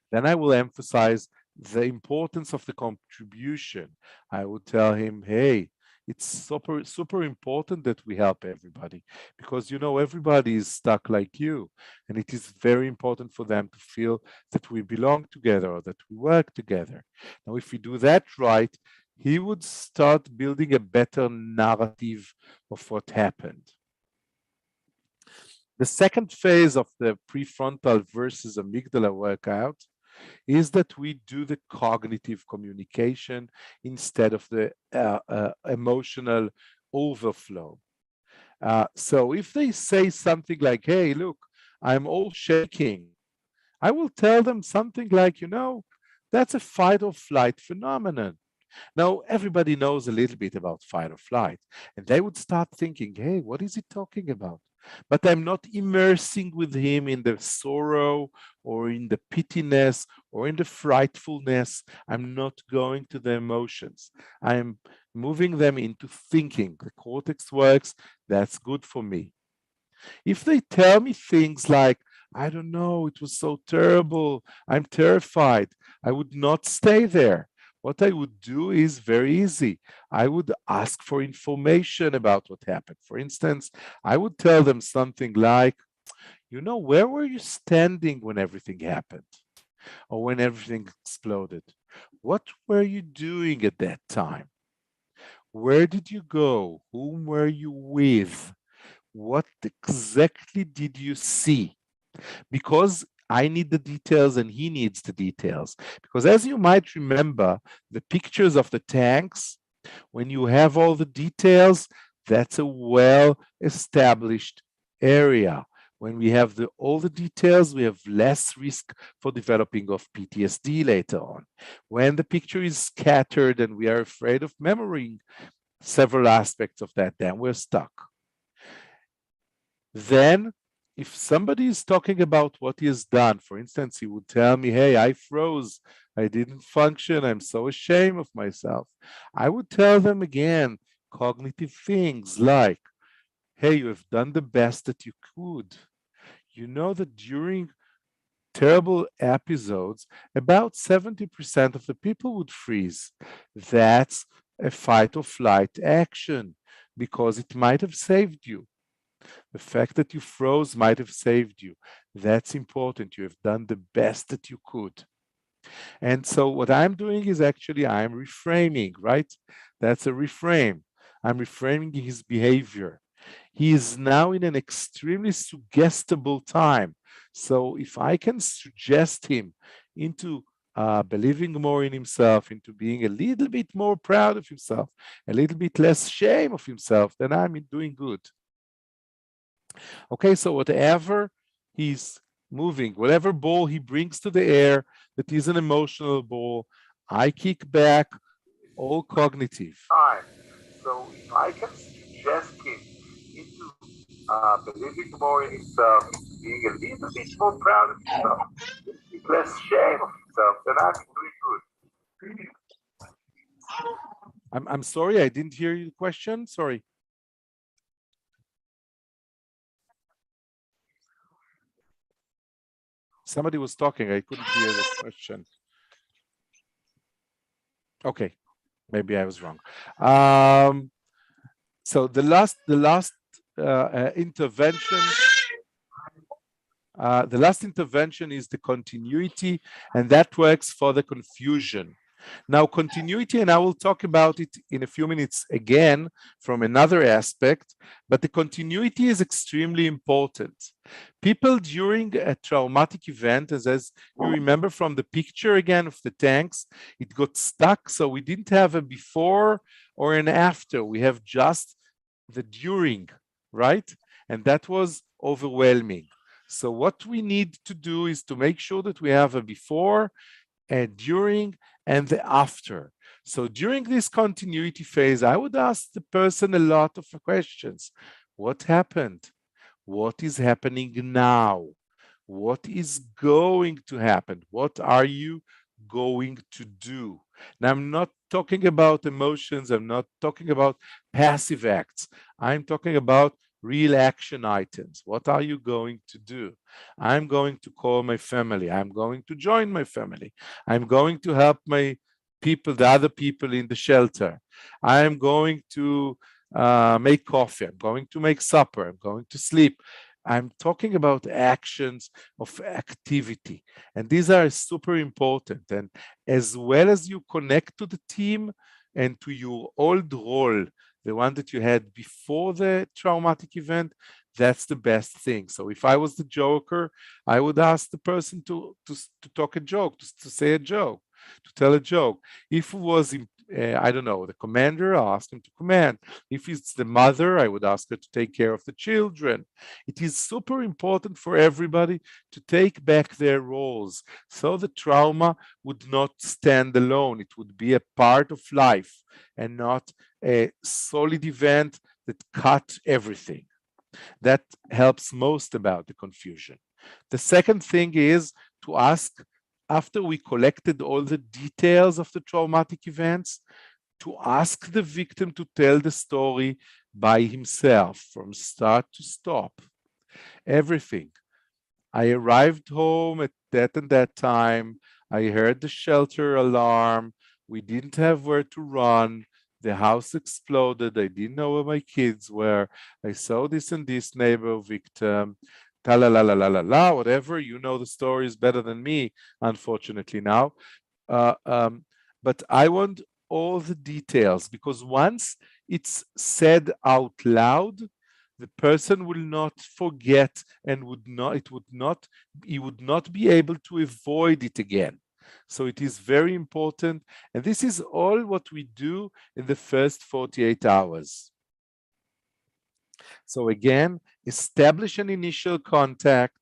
Then I will emphasize the importance of the contribution. I would tell him, hey, it's super important that we help everybody, because everybody is stuck like you, and it is very important for them to feel that we belong together, or that we work together. Now, if we do that right, he would start building a better narrative of what happened. The second phase of the prefrontal versus amygdala workout is that we do the cognitive communication instead of the emotional overflow. So if they say something like, hey, look, I'm all shaking, I will tell them something like, that's a fight or flight phenomenon. Now, everybody knows a little bit about fight or flight, and they would start thinking, hey, what is he talking about? But I'm not immersing with him in the sorrow or in the pittiness or in the frightfulness. I'm not going to the emotions. I'm moving them into thinking. The cortex works. That's good for me. If they tell me things like, I don't know, it was so terrible, I'm terrified, I would not stay there. What I would do is very easy. I would ask for information about what happened. For instance, I would tell them something like, where were you standing when everything happened? Or when everything exploded? What were you doing at that time? Where did you go? Whom were you with? What exactly did you see? Because I need the details and he needs the details. Because as you might remember, the pictures of the tanks, when you have all the details, that's a well-established area. When we have all the details, we have less risk for developing of PTSD later on. When the picture is scattered and we are afraid of remembering several aspects of that, then we're stuck. Then, if somebody is talking about what he has done, for instance, he would tell me, hey, I froze, I didn't function, I'm so ashamed of myself. I would tell them again, cognitive things like, hey, you have done the best that you could. You know that during terrible episodes, about 70% of the people would freeze. That's a fight or flight action because it might have saved you. The fact that you froze might have saved you. That's important. You have done the best that you could. And so what I'm doing is actually I'm reframing, right? That's a reframe. I'm reframing his behavior. He is now in an extremely suggestible time. So if I can suggest him into believing more in himself, into being a little bit more proud of himself, a little bit less shame of himself, then I'm doing good. Okay, so whatever he's moving, whatever ball he brings to the air that is an emotional ball, I kick back all cognitive. So if I can suggest him into believing more in himself, being a little bit more proud of himself, less shame of himself, then I'm doing good. I'm sorry, I didn't hear your question. Sorry. Somebody was talking, I couldn't hear the question. Okay, maybe I was wrong. So the last intervention, is the continuity, and that works for the confusion. Now, continuity, and I will talk about it in a few minutes again from another aspect, but the continuity is extremely important. People during a traumatic event, as you remember from the picture again of the tanks, it got stuck, so we didn't have a before or an after. We have just the during, right? And that was overwhelming. So what we need to do is to make sure that we have a before, a during, and the after. So during this continuity phase, I would ask the person a lot of questions. What happened? What is happening now? What is going to happen? What are you going to do? Now, I'm not talking about emotions. I'm not talking about passive acts. I'm talking about real action items. What are you going to do? I'm going to call my family. I'm going to join my family. I'm going to help my people, the other people in the shelter. I'm going to make coffee. I'm going to make supper. I'm going to sleep. I'm talking about actions of activity. And these are super important. And as well as you connect to the team and to your old role, the one that you had before the traumatic event, that's the best thing. So if I was the joker, I would ask the person to talk a joke, to say a joke, to tell a joke. If it was, I don't know, the commander, I'll ask him to command. If it's the mother, I would ask her to take care of the children. It is super important for everybody to take back their roles so the trauma would not stand alone. It would be a part of life and not a solid event that cut everything. That helps most about the confusion. The second thing is to ask, after we collected all the details of the traumatic events, to ask the victim to tell the story by himself from start to stop. Everything. I arrived home at that and that time. I heard the shelter alarm. We didn't have where to run. The house exploded. I didn't know where my kids were. I saw this and this neighbor victim. Ta-la-la-la-la-la-la, whatever. You know the stories better than me, unfortunately now. But I want all the details, because once it's said out loud, the person will not forget and he would not be able to avoid it again. So it is very important. And this is all what we do in the first 48 hours. So again, establish an initial contact,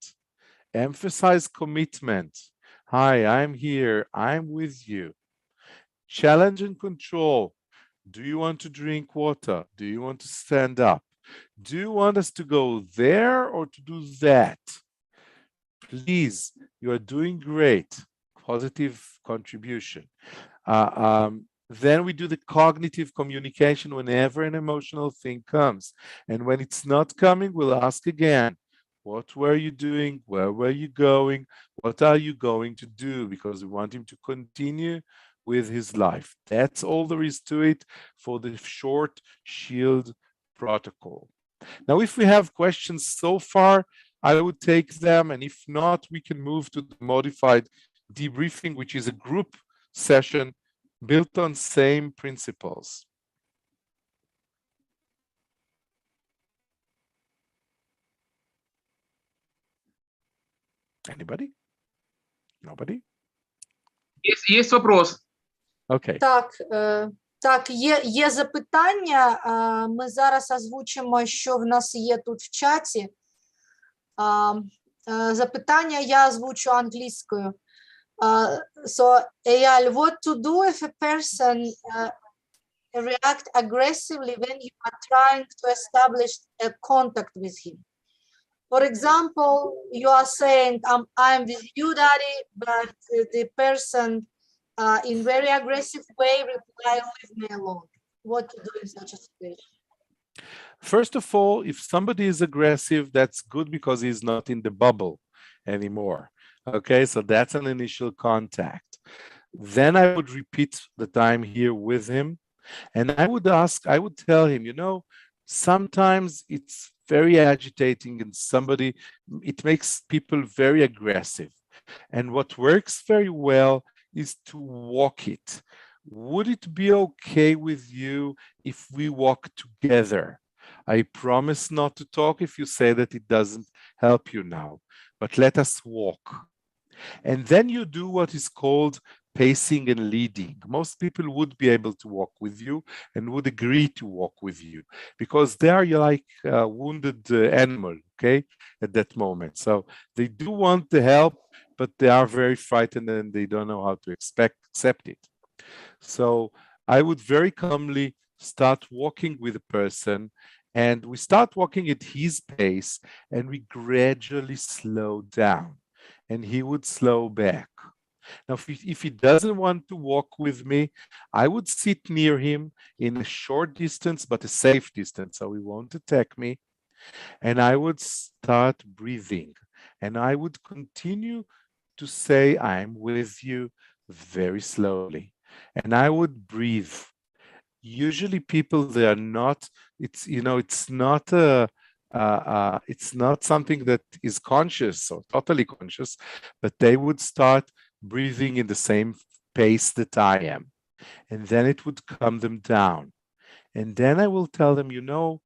emphasize commitment. Hi, I'm here, I'm with you. Challenge and control. Do you want to drink water? Do you want to stand up? Do you want us to go there or to do that? Please, you are doing great. Positive contribution. Then we do the cognitive communication whenever an emotional thing comes. And when it's not coming, we'll ask again, what were you doing? Where were you going? What are you going to do? Because we want him to continue with his life. That's all there is to it for the short shield protocol. Now, if we have questions so far, I would take them. And if not, we can move to the modified debriefing, which is a group session built on same principles. Anybody? Nobody? Есть вопрос. Okay. Так, є запитання. Ми зараз озвучимо, що в нас є тут в чаті. Запитання я озвучу англійською. So, Eyal, what to do if a person react aggressively when you are trying to establish a contact with him? For example, you are saying, I'm with you, Daddy, but the person in very aggressive way reply, leave me alone. What to do in such a situation? First of all, if somebody is aggressive, that's good because he's not in the bubble anymore. Okay, so that's an initial contact. Then I would repeat the time here with him. And I would tell him, you know, sometimes it's very agitating and it makes people very aggressive. And what works very well is to walk it. Would it be okay with you if we walk together? I promise not to talk if you say that it doesn't help you now, but let us walk. And then you do what is called pacing and leading. Most people would be able to walk with you and would agree to walk with you because they are like a wounded animal, okay, at that moment. So they do want the help, but they are very frightened and they don't know how to accept it. So I would very calmly start walking with a person, and we start walking at his pace and we gradually slow down. And he would slow back. Now, if he doesn't want to walk with me, I would sit near him in a short distance, but a safe distance, so he won't attack me. And I would start breathing. And I would continue to say, I'm with you very slowly. And I would breathe. Usually people, they are not, it's not something that is conscious or totally conscious, but they would start breathing in the same pace that I am. And then it would calm them down. And then I will tell them, you know,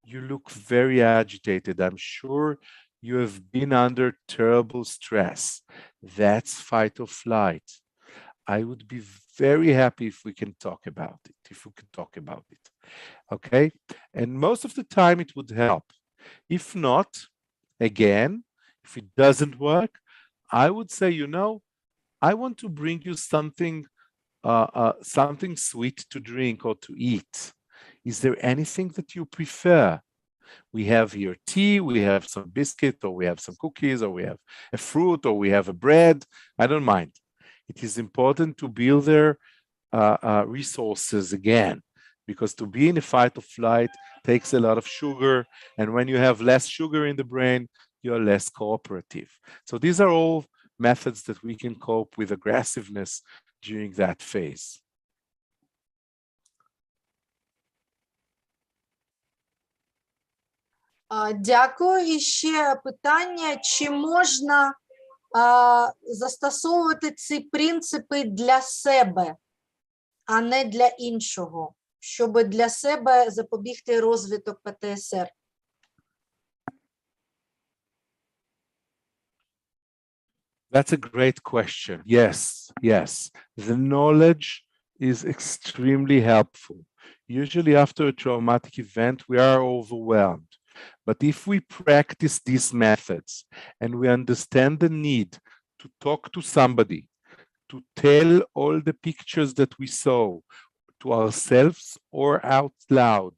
you look very agitated. I'm sure you have been under terrible stress. That's fight or flight. I would be very happy if we can talk about it, okay? And most of the time it would help. If not, again, if it doesn't work, I would say, you know, I want to bring you something sweet to drink or to eat. Is there anything that you prefer? We have here tea, we have some biscuit, or we have some cookies, or we have a fruit, or we have a bread. I don't mind. It is important to build their resources again, because to be in a fight or flight takes a lot of sugar. And when you have less sugar in the brain, you're less cooperative. So these are all methods that we can cope with aggressiveness during that phase. Дякую. І ще питання, чи можна застосовувати ці принципи для себе, а не для іншого, щоб для себе запобігти розвиток ПТСР? That's a great question. Yes. The knowledge is extremely helpful. Usually after a traumatic event, we are overwhelmed. But if we practice these methods and we understand the need to talk to somebody, to tell all the pictures that we saw to ourselves or out loud,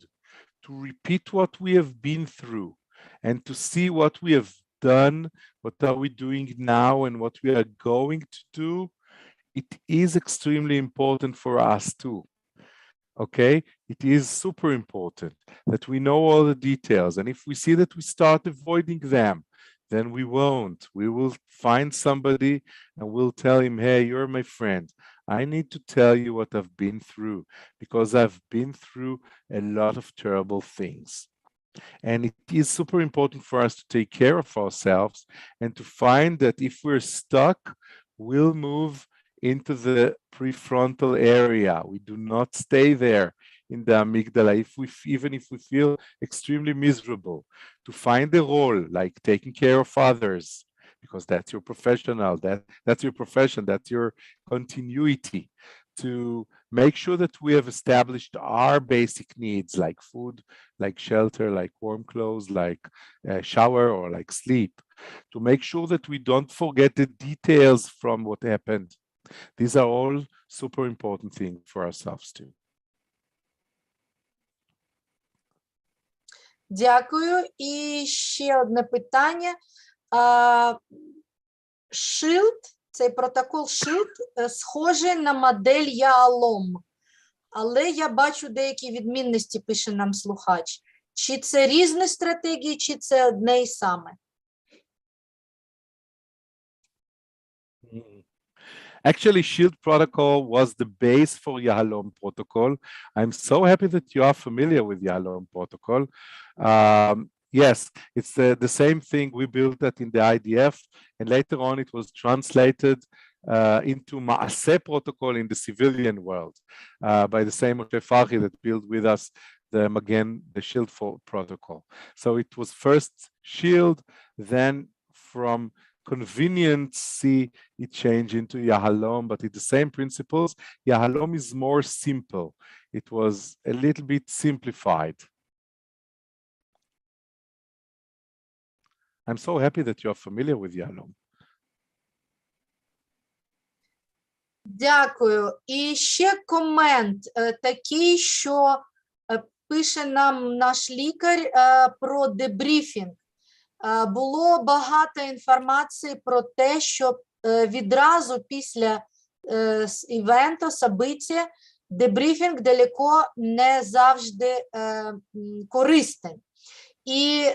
to repeat what we have been through, and to see what we have done, what are we doing now, and what we are going to do, it is extremely important for us too. Okay, it is super important that we know all the details, and if we see that we start avoiding them, then we won't. We will find somebody and we'll tell him, hey, you're my friend. I need to tell you what I've been through, because I've been through a lot of terrible things. And it is super important for us to take care of ourselves and to find that if we're stuck, we'll move into the prefrontal area. We do not stay there in the amygdala, even if we feel extremely miserable, to find a role like taking care of others, because that's your professional, that's your profession, that's your continuity, to make sure that we have established our basic needs like food, like shelter, like warm clothes, like shower, or like sleep, to make sure that we don't forget the details from what happened. These are all super important things for ourselves too. Дякую. І ще одне питання. Shield, цей протокол Shield, схожий на модель Ялом. Але я бачу деякі відмінності, пише нам слухач. Чи це різні стратегії, чи це одне і саме? Actually, Shield protocol was the base for Yahalom protocol. I'm so happy that you are familiar with Yahalom protocol. Yes, it's the same thing. We built that in the IDF, and later on it was translated into Maaseh protocol in the civilian world by the same Moshe Farhi that built with us the Shield protocol. So it was first Shield, then from conveniency, it changed into Yahalom, but it's the same principles. Yahalom is more simple. It was a little bit simplified. I'm so happy that you're familiar with Yahalom. Дякую. І ще комент такий, що пише нам наш лікар про дебріфінг. Було багато інформації про те, що відразу після івенту, события, дебріфінг далеко не завжди корисний. І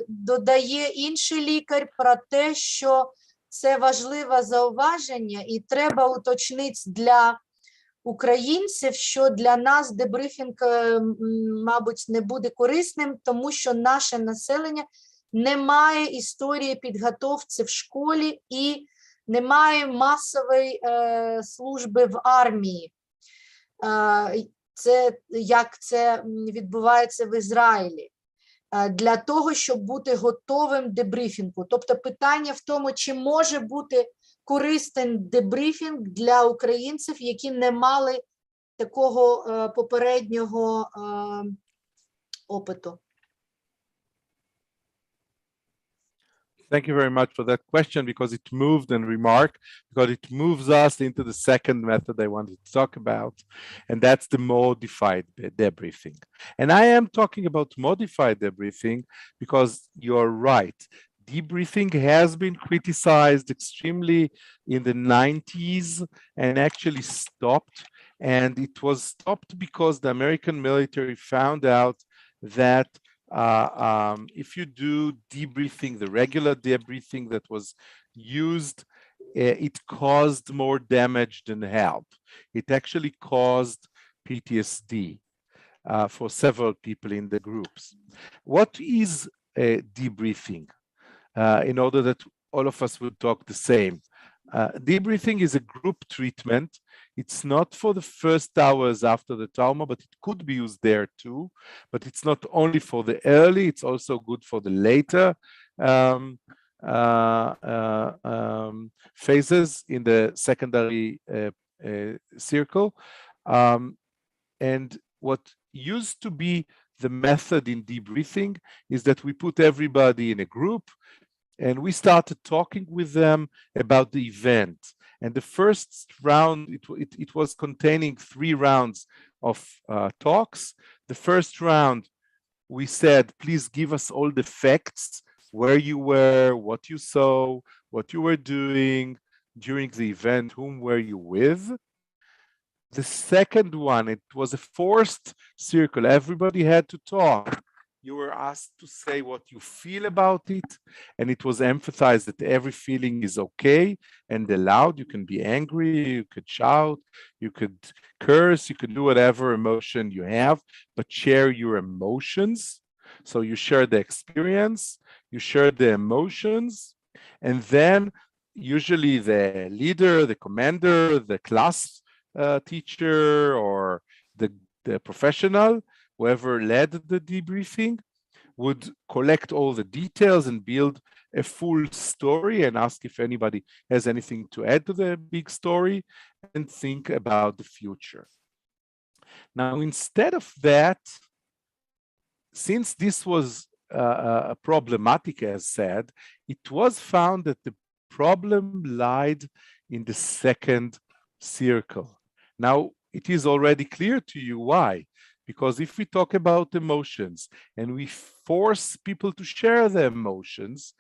додає інший лікар про те, що це важливе зауваження, і треба уточнити для українців, що для нас дебрифінг, мабуть, не буде корисним, тому що наше населення не має історії підготовки в школі і немає масової служби в армії. Це як це відбувається в Ізраїлі. Для того, щоб бути готовим дебрифінгу. Тобто питання в тому, чи може бути корисним дебрифінг для українців, які не мали такого попереднього опиту. Thank you very much for that question, because it moved and remark, because it moves us into the second method I wanted to talk about, and that's the modified debriefing. And I am talking about modified debriefing because you're right. Debriefing has been criticized extremely in the 90s and actually stopped. And it was stopped because the American military found out that if you do debriefing, the regular debriefing that was used, it caused more damage than help. It actually caused PTSD for several people in the groups. What is debriefing? In order that all of us would talk the same. Debriefing is a group treatment. It's not for the first hours after the trauma, but it could be used there too. But it's not only for the early, it's also good for the later phases in the secondary circle. And what used to be the method in debriefing is that we put everybody in a group and we started talking with them about the event. And the first round, it was containing 3 rounds of talks. The first round, we said, please give us all the facts, where you were, what you saw, what you were doing during the event, whom were you with. The second one, it was a forced circle. Everybody had to talk. You were asked to say what you feel about it, and it was emphasized that every feeling is okay and allowed. You can be angry, you could shout, you could curse, you could do whatever emotion you have, but share your emotions. So you share the experience, you share the emotions, and then usually the leader, the commander, the class teacher, or the professional, whoever led the debriefing, would collect all the details and build a full story and ask if anybody has anything to add to the big story and think about the future. Now, instead of that, since this was problematic, as said, it was found that the problem lied in the second circle. Now, it is already clear to you why. Because if we talk about emotions and we force people to share their emotions,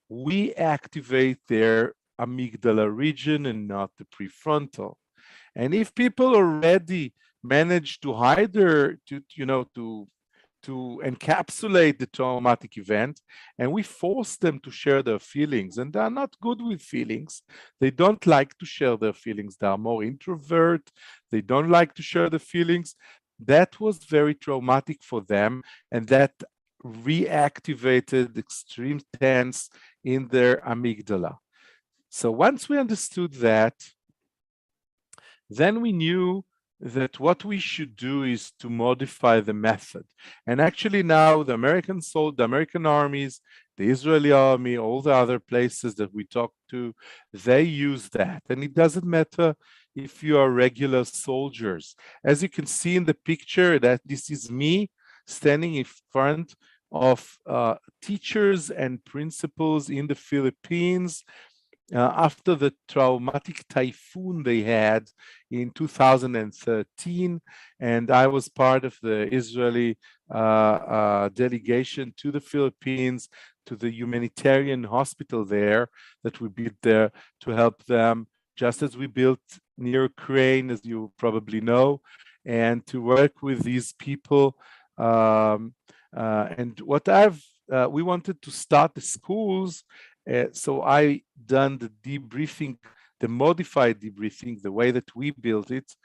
we activate their amygdala region and not the prefrontal. And if people already manage to hide their, to encapsulate the traumatic event, and we force them to share their feelings, and they're not good with feelings. They don't like to share their feelings. They are more introvert. They don't like to share the feelings. That was very traumatic for them, and that reactivated extreme tense in their amygdala. So once we understood that, then we knew that what we should do is to modify the method. And actually now the American armies, the Israeli army, all the other places that we talked to, they use that. And it doesn't matter if you are regular soldiers. As you can see in the picture, that this is me standing in front of teachers and principals in the Philippines after the traumatic typhoon they had in 2013, and I was part of the Israeli delegation to the Philippines, to the humanitarian hospital there that we built there to help them, just as we built near Ukraine, as you probably know, and to work with these people. And what we wanted to start the schools. So I done the debriefing, the modified debriefing, the way that we built it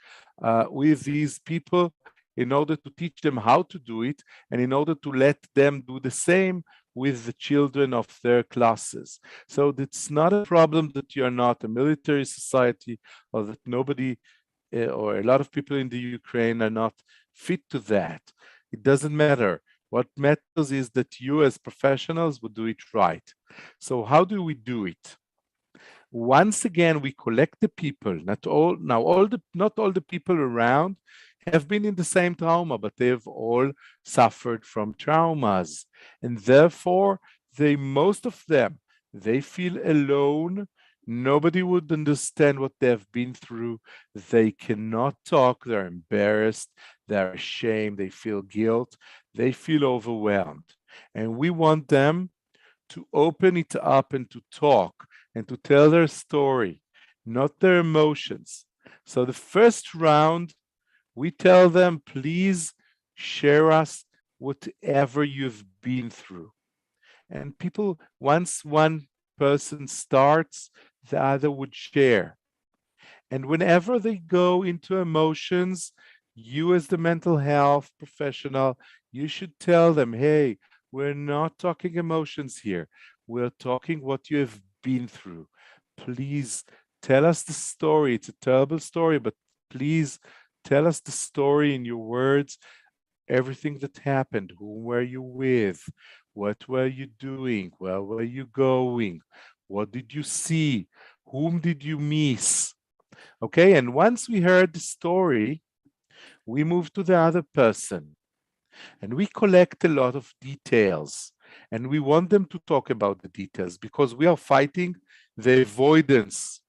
with these people in order to teach them how to do it and in order to let them do the same with the children of their classes. So it's not a problem that you're not a military society or that nobody or a lot of people in the Ukraine are not fit to that. It doesn't matter. What matters is that you as professionals would do it right. So how do we do it? Once again, we collect the people. Not all the people around have been in the same trauma, but they have all suffered from traumas. And therefore, most of them, they feel alone. Nobody would understand what they've been through. They cannot talk. They're embarrassed. They're ashamed. They feel guilt. They feel overwhelmed. And we want them to open it up and to talk and to tell their story, not their emotions. So the first round, we tell them, please share us whatever you've been through. And people, once one person starts, the other would share. And whenever they go into emotions, you as the mental health professional, you should tell them, hey, we're not talking emotions here. We're talking what you have been through. Please tell us the story. It's a terrible story, but please tell us the story in your words, everything that happened. Who were you with? What were you doing? Where were you going? What did you see? Whom did you miss? Okay, and once we heard the story, we moved to the other person. And we collect a lot of details, and we want them to talk about the details because we are fighting the avoidance.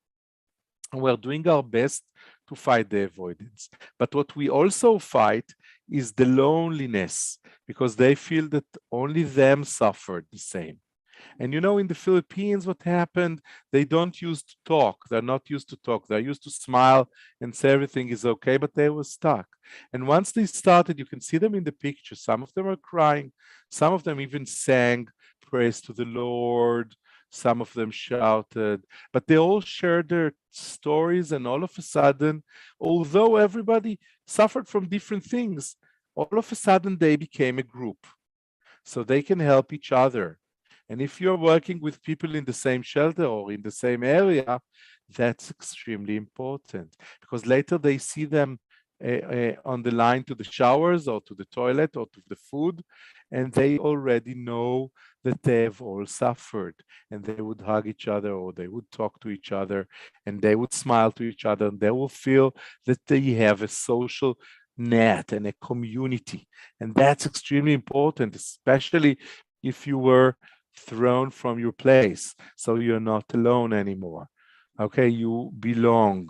And we're doing our best to fight the avoidance. But what we also fight is the loneliness, because they feel that only them suffered the same. And you know, in the Philippines, what happened, they don't used to talk. They're not used to talk. They're used to smile and say everything is okay, but they were stuck. And once they started, you can see them in the picture. Some of them are crying. Some of them even sang praise to the Lord. Some of them shouted, but they all shared their stories. And all of a sudden, although everybody suffered from different things, all of a sudden they became a group. So they can help each other. And if you're working with people in the same shelter or in the same area, that's extremely important, because later they see them on the line to the showers or to the toilet or to the food, and they already know that they have all suffered, and they would hug each other or they would talk to each other and they would smile to each other, and they will feel that they have a social net and a community. And that's extremely important, especially if you were thrown from your place, so you're not alone anymore. Okay, you belong.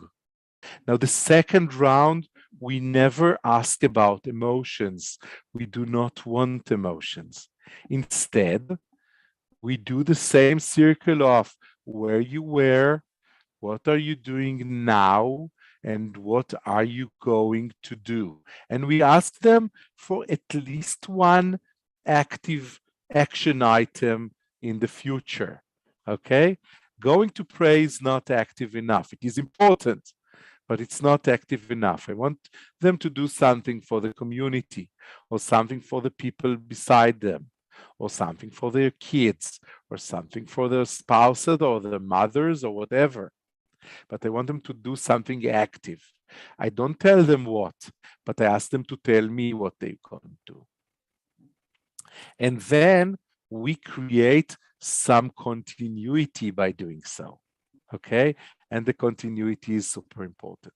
Now, the second round, we never ask about emotions. We do not want emotions. Instead, we do the same circle of where you were, what are you doing now, and what are you going to do? And we ask them for at least one active action item in the future. Okay? Going to pray is not active enough. It is important, but it's not active enough. I want them to do something for the community, or something for the people beside them, or something for their kids, or something for their spouses or their mothers or whatever. But I want them to do something active. I don't tell them what, but I ask them to tell me what they're going to do. And then we create some continuity by doing so. Okay? And the continuity is super important.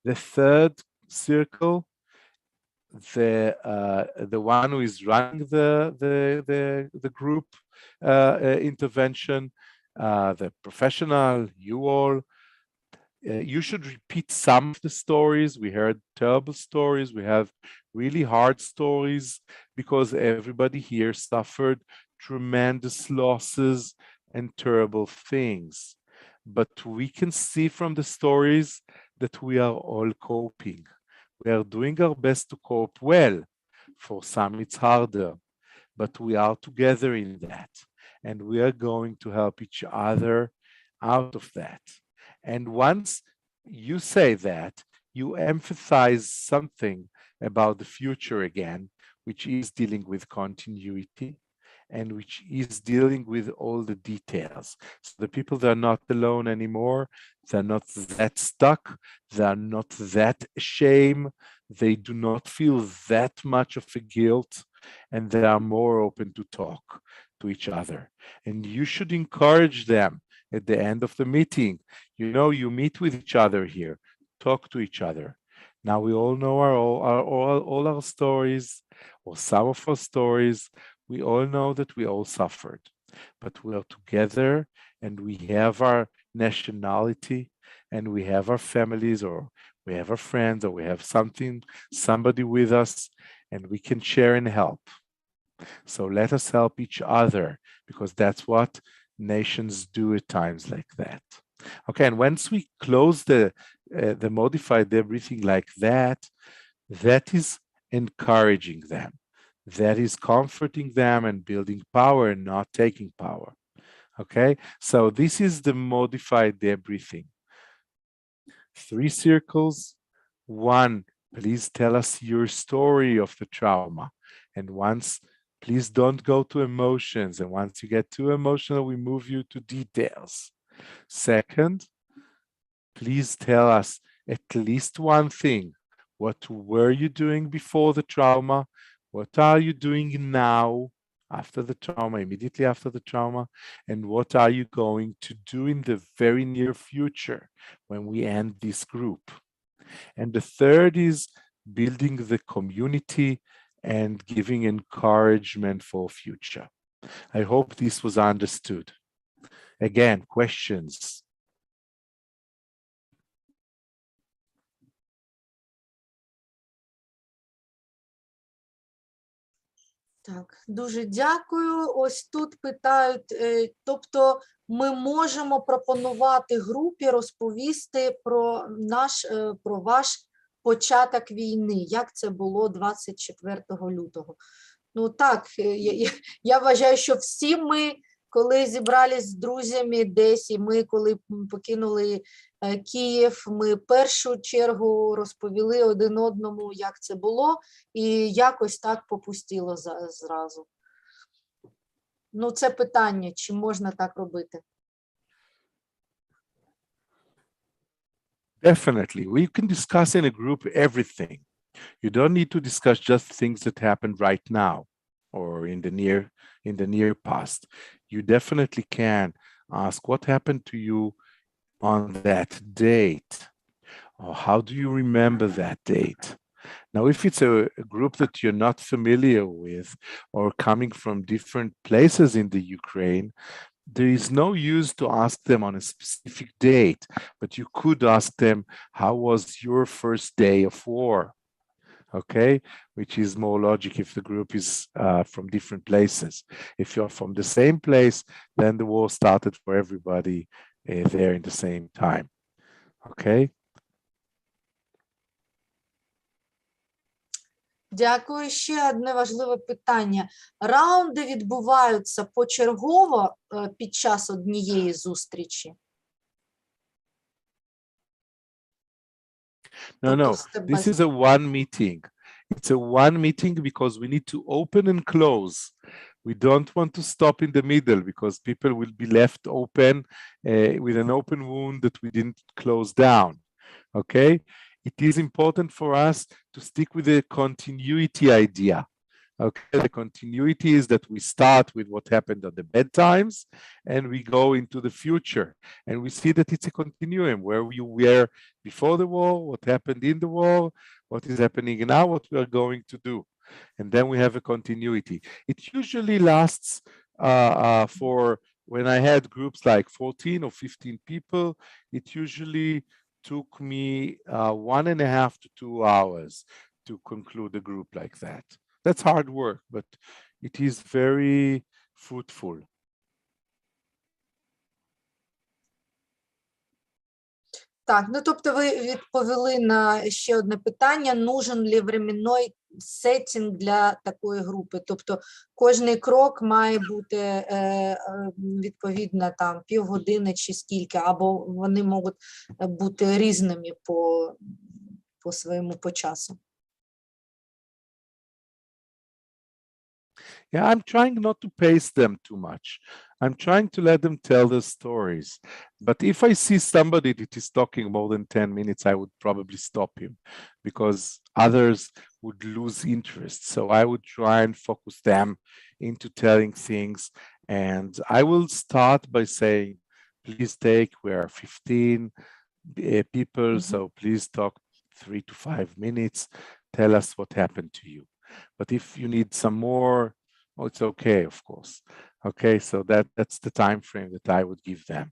The third circle, the one who is running the group intervention, the professional, you all, you should repeat some of the stories. We heard terrible stories. We have really hard stories, because everybody here suffered tremendous losses and terrible things. But we can see from the stories that we are all coping. We are doing our best to cope well. For some, it's harder, but we are together in that. And we are going to help each other out of that. And once you say that, you emphasize something about the future again, which is dealing with continuity, and which is dealing with all the details. So the people, they're not alone anymore. They're not that stuck. They're not that ashamed. They do not feel that much of a guilt, and they are more open to talk to each other. And you should encourage them at the end of the meeting. You know, you meet with each other here, talk to each other. Now we all know all our stories, or some of our stories. We all know that we all suffered, but we are together, and we have our nationality, and we have our families, or we have our friends, or we have somebody with us, and we can share and help. So let us help each other, because that's what nations do at times like that. Okay, and once we close the modified everything like that, that is encouraging them. That is comforting them and building power and not taking power. Okay, so this is the modified everything. 3 circles. 1, please tell us your story of the trauma. And once, please don't go to emotions. And once you get too emotional, we move you to details. 2nd, please tell us at least one thing. What were you doing before the trauma? What are you doing now after the trauma, immediately after the trauma? And what are you going to do in the very near future when we end this group? And the 3rd is building the community and giving encouragement for future. I hope this was understood. Again, questions? Так, дуже дякую. Ось тут питають, тобто ми можемо пропонувати групі розповісти про ваш початок війни, як це було 24 лютого. Ну так, я вважаю, що всі ми, коли зібрались з друзями десь, і ми, коли покинули Київ, ми в першу чергу розповіли один одному, як це було, і якось так попустило зразу. Ну, це питання, чи можна так робити? Definitely. We can discuss in a group everything. You don't need to discuss just things that happened right now or in the near past. You definitely can ask what happened to you on that date, or how do you remember that date? Now, if it's a group that you're not familiar with or coming from different places in the Ukraine, there is no use to ask them on a specific date, but you could ask them, how was your first day of war? Okay, which is more logic if the group is from different places. If you're from the same place, then the war started for everybody there in the same time. Okay. Дякую. Ще одне важливе питання. Раунди відбуваються почергово під час однієї зустрічі? No. This is a one meeting. It's a one meeting because we need to open and close. We don't want to stop in the middle because people will be left open with an open wound that we didn't close down. Okay? It is important for us to stick with the continuity idea. Okay, the continuity is that we start with what happened on the bad times and we go into the future. And we see that it's a continuum where we were before the war, what happened in the war, what is happening now, what we are going to do. And then we have a continuity. It usually lasts for, when I had groups like 14 or 15 people, it usually took me 1.5 to 2 hours to conclude a group like that. That's hard work, but it is very fruitful. Так, ну тобто ви відповіли на ще одне питання, нужен ли временний сеттинг для такої групи? Тобто кожний крок має бути відповідно там півгодини чи скільки, або вони можуть бути різними по своєму по часу. Yeah, I'm trying not to pace them too much. I'm trying to let them tell their stories. But if I see somebody that is talking more than 10 minutes, I would probably stop him because others would lose interest. So I would try and focus them into telling things. And I will start by saying, please take, we are 15 people, so please talk 3 to 5 minutes. Tell us what happened to you. But if you need some more, oh, it's okay, of course. Okay, so that's the time frame that I would give them.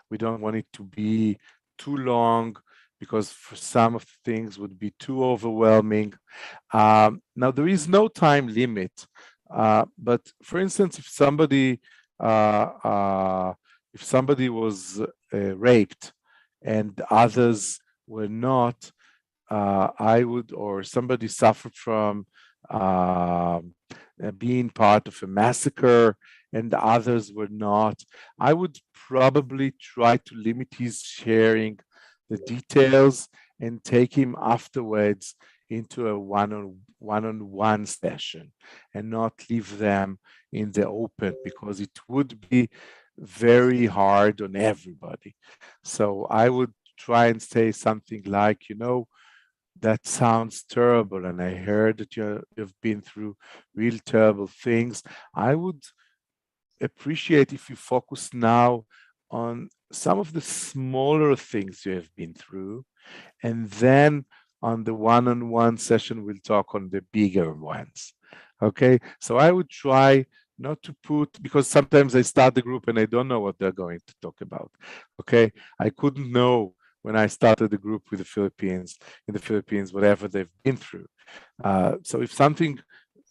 We don't want it to be too long because for some of the things would be too overwhelming. Now there is no time limit, but for instance, if somebody was raped and others were not, I would, or somebody suffered from being part of a massacre and others were not, I would probably try to limit his sharing the details and take him afterwards into a one-on-one session and not leave them in the open because it would be very hard on everybody. So I would try and say something like, you know, that sounds terrible, and I heard that you've been through real terrible things. I would appreciate if you focus now on some of the smaller things you have been through, and then on the one-on-one session, we'll talk on the bigger ones. Okay, so I would try not to put, because sometimes I start the group and I don't know what they're going to talk about. Okay, I couldn't know when I started the group with the Philippines, in the Philippines, whatever they've been through. So if something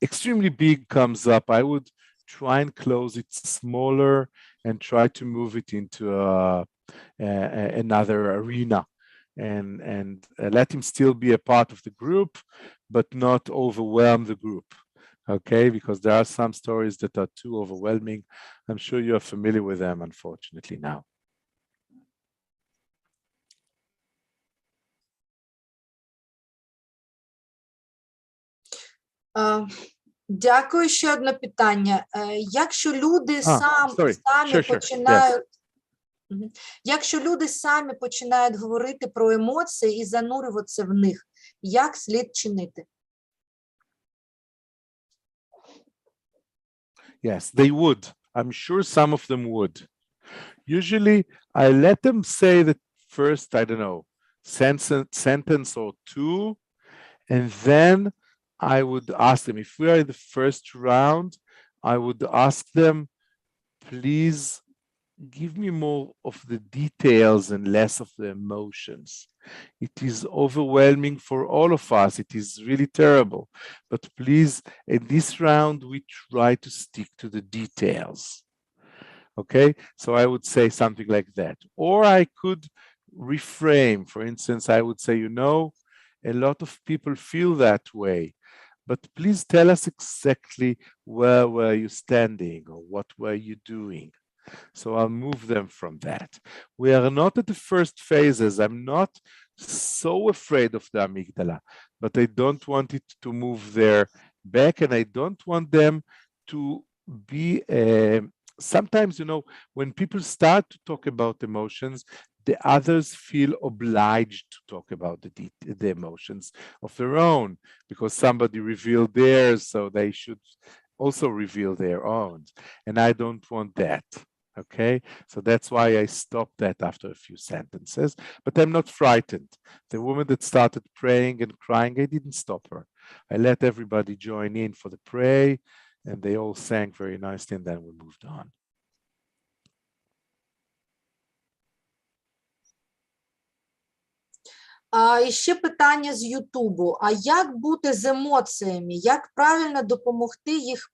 extremely big comes up, I would try and close it smaller and try to move it into another arena, and let him still be a part of the group, but not overwhelm the group. Okay, because there are some stories that are too overwhelming. I'm sure you're familiar with them, unfortunately, now. Дякую. Ще одне питання. Якщо люди самі починають... Якщо люди самі починають говорити про емоції і занурюватися в них, як слід чинити? Yes, they would. I'm sure some of them would. Usually, I let them say the first, I don't know, sentence or two, and then I would ask them, if we are in the first round, I would ask them, please give me more of the details and less of the emotions. It is overwhelming for all of us. It is really terrible. But please, in this round, we try to stick to the details. Okay, so I would say something like that. Or I could reframe. For instance, I would say, you know, a lot of people feel that way, but please tell us exactly where were you standing or what were you doing. So I'll move them from that. We are not at the first phases. I'm not so afraid of the amygdala, but I don't want it to move there back, and I don't want them to be sometimes, you know, when people start to talk about emotions, the others feel obliged to talk about the emotions of their own, because somebody revealed theirs, so they should also reveal their own. And I don't want that. Okay, so that's why I stopped that after a few sentences, but I'm not frightened. The woman that started praying and crying, I didn't stop her. I let everybody join in for the pray, and they all sang very nicely, and then we moved on. І ще питання з Ютубу. А як бути з емоціями? Як правильно допомогти їх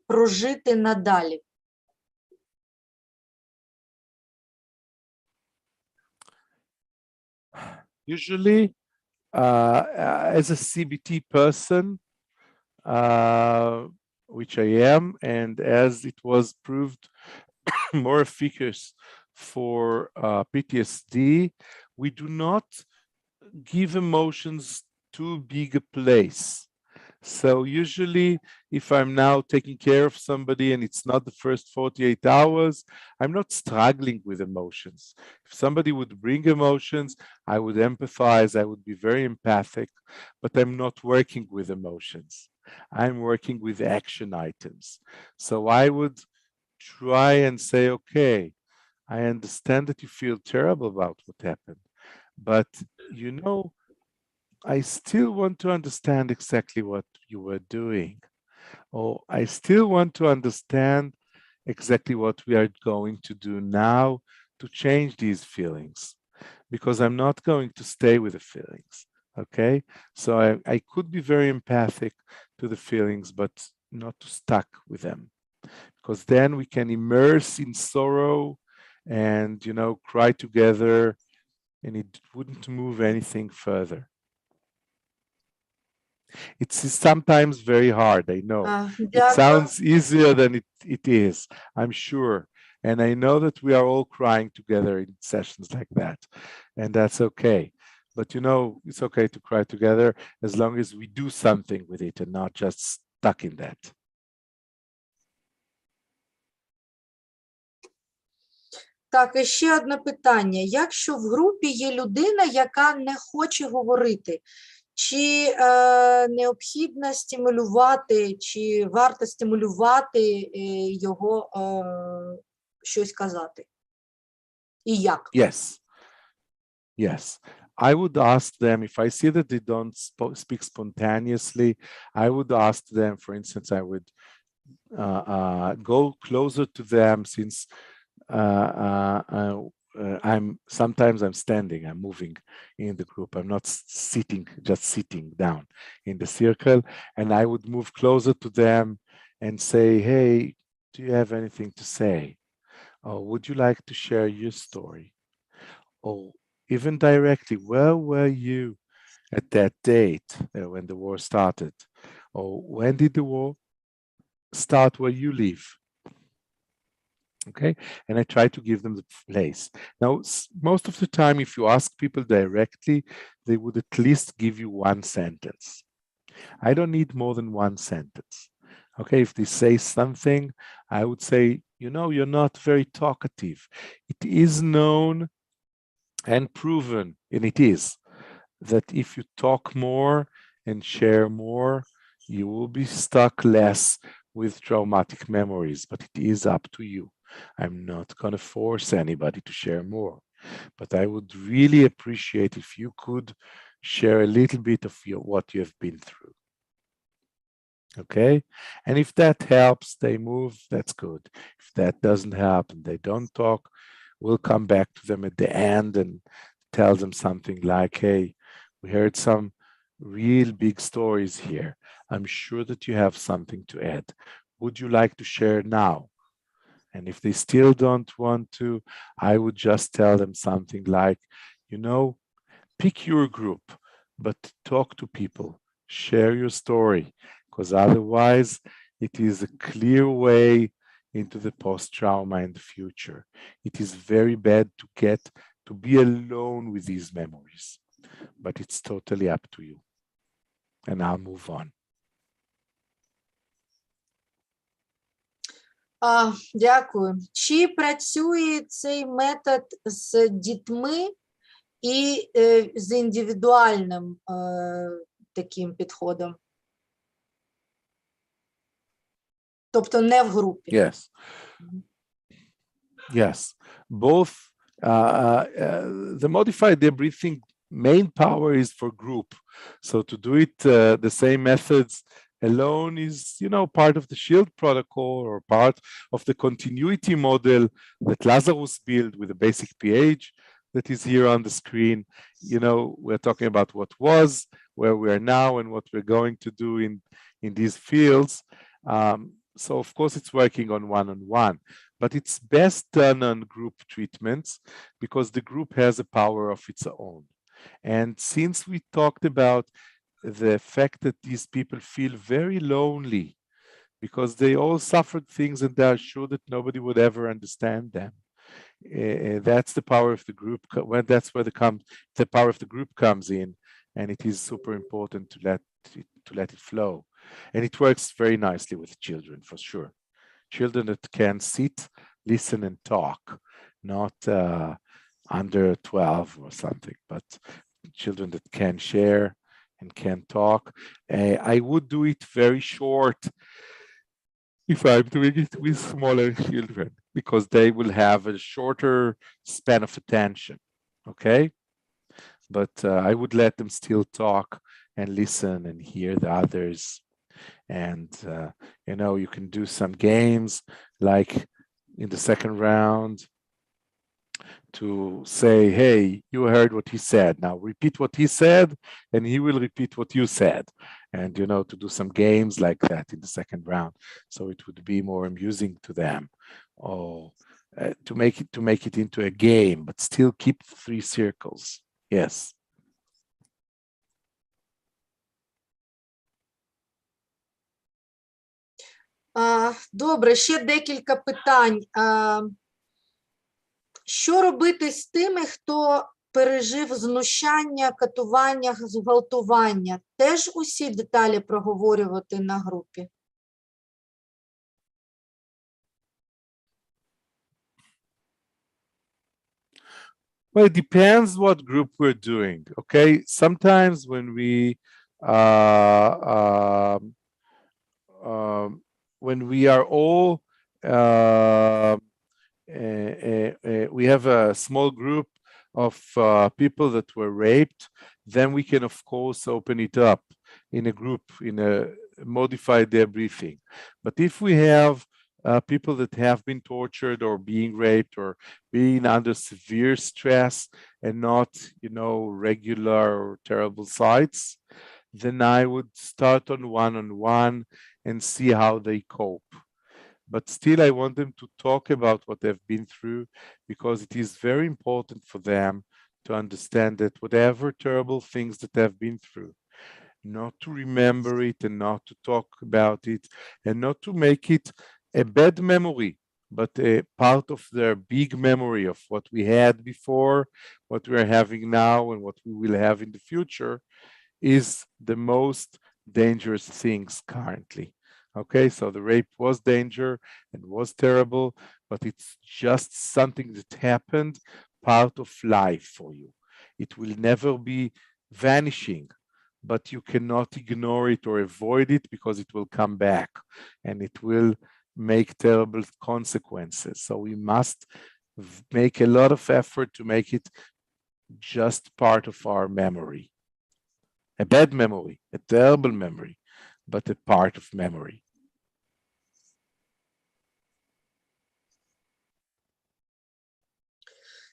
прожити надалі? Usually, as a CBT person, which I am, and as it was proved more efficacious for PTSD, we do not give emotions too big a place. So usually, if I'm now taking care of somebody and it's not the first 48 hours, I'm not struggling with emotions. If somebody would bring emotions, I would empathize, I would be very empathic, but I'm not working with emotions. I'm working with action items. So I would try and say, okay, I understand that you feel terrible about what happened, but you know, I still want to understand exactly what you were doing, or I still want to understand exactly what we are going to do now to change these feelings, because I'm not going to stay with the feelings, okay? So I could be very empathic to the feelings, but not too stuck with them, because then we can immerse in sorrow and, you know, cry together, and it wouldn't move anything further. It's sometimes very hard, I know. It sounds easier than it is, I'm sure. And I know that we are all crying together in sessions like that, and that's okay. But you know, it's okay to cry together as long as we do something with it and not just stuck in that. Так, і ще одне питання. Якщо в групі є людина, яка не хоче говорити, чи необхідно стимулювати, чи варто стимулювати його щось казати? І як? Yes. Yes. I would ask them, if I see that they don't speak spontaneously, I would ask them, for instance, I would go closer to them, since sometimes I'm standing, I'm moving in the group. I'm not sitting, just sitting down in the circle, and I would move closer to them and say, hey, do you have anything to say? Or would you like to share your story? Or even directly, where were you at that date when the war started? Or when did the war start where you live? Okay, and I try to give them the place. Now, most of the time, if you ask people directly, they would at least give you one sentence. I don't need more than one sentence. Okay, if they say something, I would say, you know, you're not very talkative. It is known and proven, and it is, that if you talk more and share more, you will be stuck less with traumatic memories, but it is up to you. I'm not going to force anybody to share more, but I would really appreciate if you could share a little bit of what you have been through. Okay, and if that helps, they move, that's good. If that doesn't help and they don't talk, we'll come back to them at the end and tell them something like, hey, we heard some real big stories here. I'm sure that you have something to add. Would you like to share now? And if they still don't want to, I would just tell them something like, you know, pick your group, but talk to people, share your story, because otherwise it is a clear way into the post-trauma in the future. It is very bad to be alone with these memories, but it's totally up to you. And I'll move on. Дякую. Чи працює цей метод з дітьми і з індивідуальним таким підходом? Тобто не в групі? Yes. Yes. Both. The modified debriefing main power is for group. So to do it the same methods alone is, you know, part of the SHIELD protocol or part of the continuity model that Lazarus built with a basic pH that is here on the screen. You know, we're talking about what was, where we are now, and what we're going to do in these fields. So of course it's working on one-on-one, but it's best done on group treatments because the group has a power of its own. And since we talked about the fact that these people feel very lonely because they all suffered things and they are sure that nobody would ever understand them. That's the power of the group. That's where the power of the group comes in, and it is super important to let it flow. And it works very nicely with children, for sure. Children that can sit, listen, and talk, not under 12 or something, but children that can share and can talk. I would do it very short if I'm doing it with smaller children, because they will have a shorter span of attention, okay? But I would let them still talk and listen and hear the others. And, you know, you can do some games like in the second round to say, hey, you heard what he said. Now repeat what he said, and he will repeat what you said. And, you know, to do some games like that in the second round. So it would be more amusing to them. Or to make it into a game, but still keep 3 circles. Yes. Добре, ще декілька питань. Що робити з тими, хто пережив знущання, катування, зґвалтування? Теж усі деталі проговорювати на групі? Well, it depends what group we're doing, okay? Sometimes when we are all, we have a small group of people that were raped, then we can, of course, open it up in a group, in a modified debriefing. But if we have people that have been tortured or being raped or being under severe stress and not, regular or terrible sites, then I would start on one-on-one and see how they cope. But still, I want them to talk about what they've been through, because it is very important for them to understand that whatever terrible things that they've been through, not to remember it and not to talk about it and not to make it a bad memory, but a part of their big memory of what we had before, what we are having now, and what we will have in the future, is the most dangerous things currently. Okay, so the rape was danger and was terrible, but it's just something that happened, part of life for you. It will never be vanishing, but you cannot ignore it or avoid it, because it will come back and it will make terrible consequences. So we must make a lot of effort to make it just part of our memory. A bad memory, a terrible memory, but a part of memory.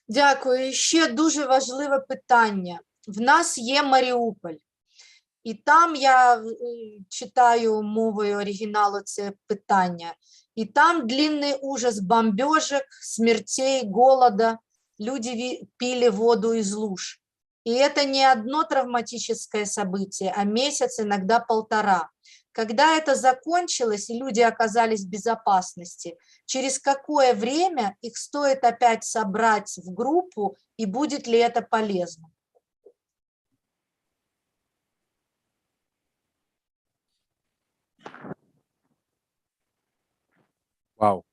Дякую. І ще дуже важливе питання. В нас є Маріуполь. І там я читаю мовою оригіналу це питання. И там длинный ужас бомбежек, смертей, голода. Люди пили воду из луж. И это не одно травматическое событие, а месяц, иногда полтора. Когда это закончилось, и люди оказались в безопасности, через какое время их стоит опять собрать в группу, и будет ли это полезно? Wow.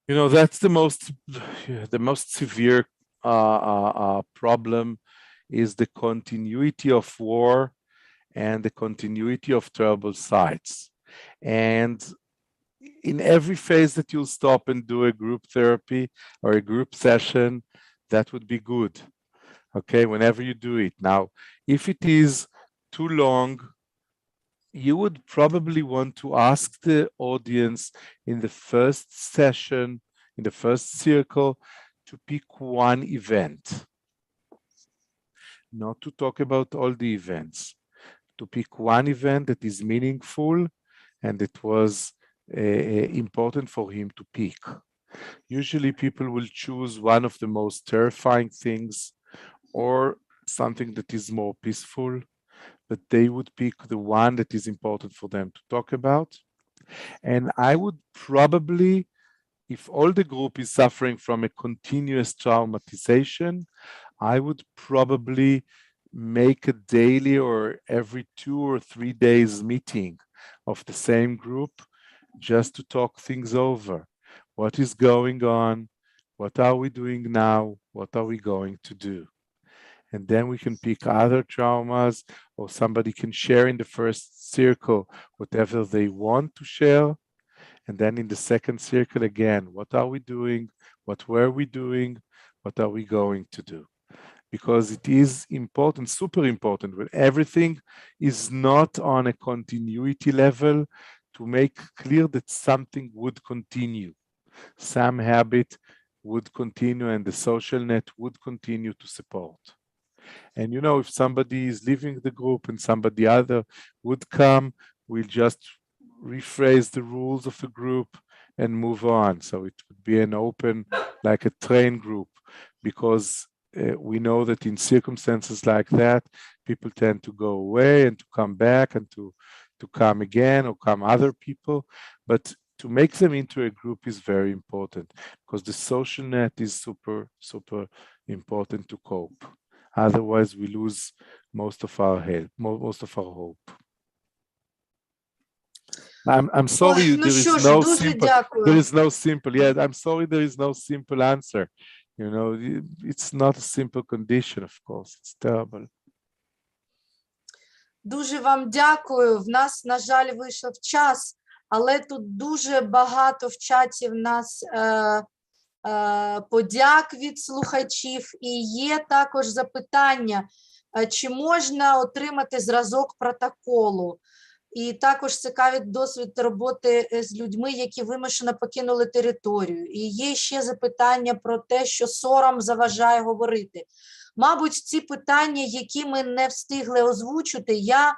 That's the most severe problem, is the continuity of war and the continuity of terrible sites. And in every phase that you'll stop and do a group therapy or a group session, that would be good. Okay, whenever you do it. Now, if it is too long, you would probably want to ask the audience in the first session, in the first circle, to pick one event. Not to talk about all the events. To pick one event that is meaningful and it was important for him to pick. Usually people will choose one of the most terrifying things or something that is more peaceful, but they would pick the one that is important for them to talk about. And I would probably, if all the group is suffering from a continuous traumatization, I would probably make a daily or every 2 or 3 days meeting of the same group just to talk things over. What is going on? What are we doing now? What are we going to do? And then we can pick other traumas, or somebody can share in the first circle whatever they want to share. And then in the second circle again, what are we doing? What were we doing? What are we going to do? Because it is important, super important, when everything is not on a continuity level, to make clear that something would continue. Some habit would continue and the social net would continue to support. And if somebody is leaving the group and somebody other would come, we'll just rephrase the rules of the group and move on. So it would be an open, like a train group, because we know that in circumstances like that, people tend to go away and to come back and to come again or come other people. But to make them into a group is very important, because the social net is super, super important to cope. Otherwise, we lose most of our help, most of our hope. I'm sorry, there is no simple. There is no simple. Yeah, I'm sorry, there is no simple answer. It's not a simple condition, of course. It's terrible. Дуже вам дякую. В нас, на жаль, вийшов час, але тут дуже багато в чаті в нас подяк від слухачів. І є також запитання, чи можна отримати зразок протоколу. І також цікавить досвід роботи з людьми, які вимушено покинули територію. І є ще запитання про те, що сором заважає говорити. Мабуть, ці питання, які ми не встигли озвучити, я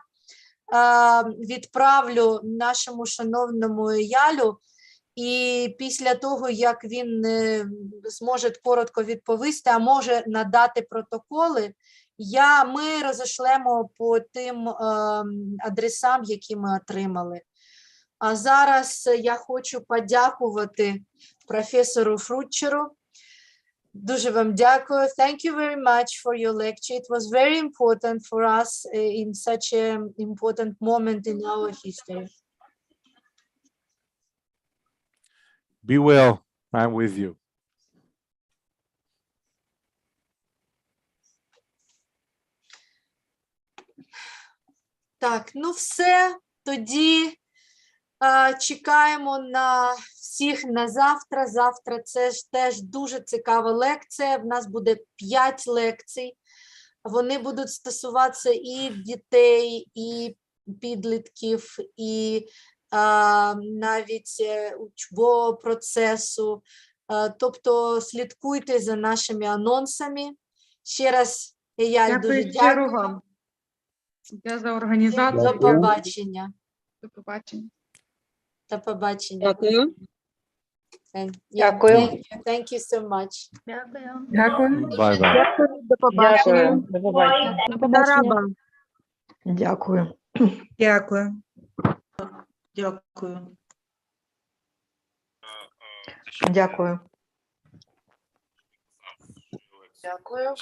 відправлю нашому шановному Ялю, і після того, як він зможе коротко відповісти, а може надати протоколи, ми розійшлемо по тим адресам, які ми отримали. А зараз я хочу подякувати професору Фрутчеру. Дуже вам дякую. Thank you very much for your lecture. It was very important for us in such an important moment in our history. Be well. I'm with you. Так, ну все, тоді чекаємо на всіх на завтра. Завтра це ж теж дуже цікава лекція. В нас буде 5 лекцій. Вони будуть стосуватися і дітей, і підлітків, і навіть учбового процесу. Тобто слідкуйте за нашими анонсами. Ще раз, я дуже щиро дякую. вам. Я за організацію. До побачення. До побачення. До побачення. Дякую. Дякую. Thank you so much. Дякую. Bye-bye. До побачення. До побачення. Дараба. Дякую. Дякую. Дякую. Дякую. Дякую.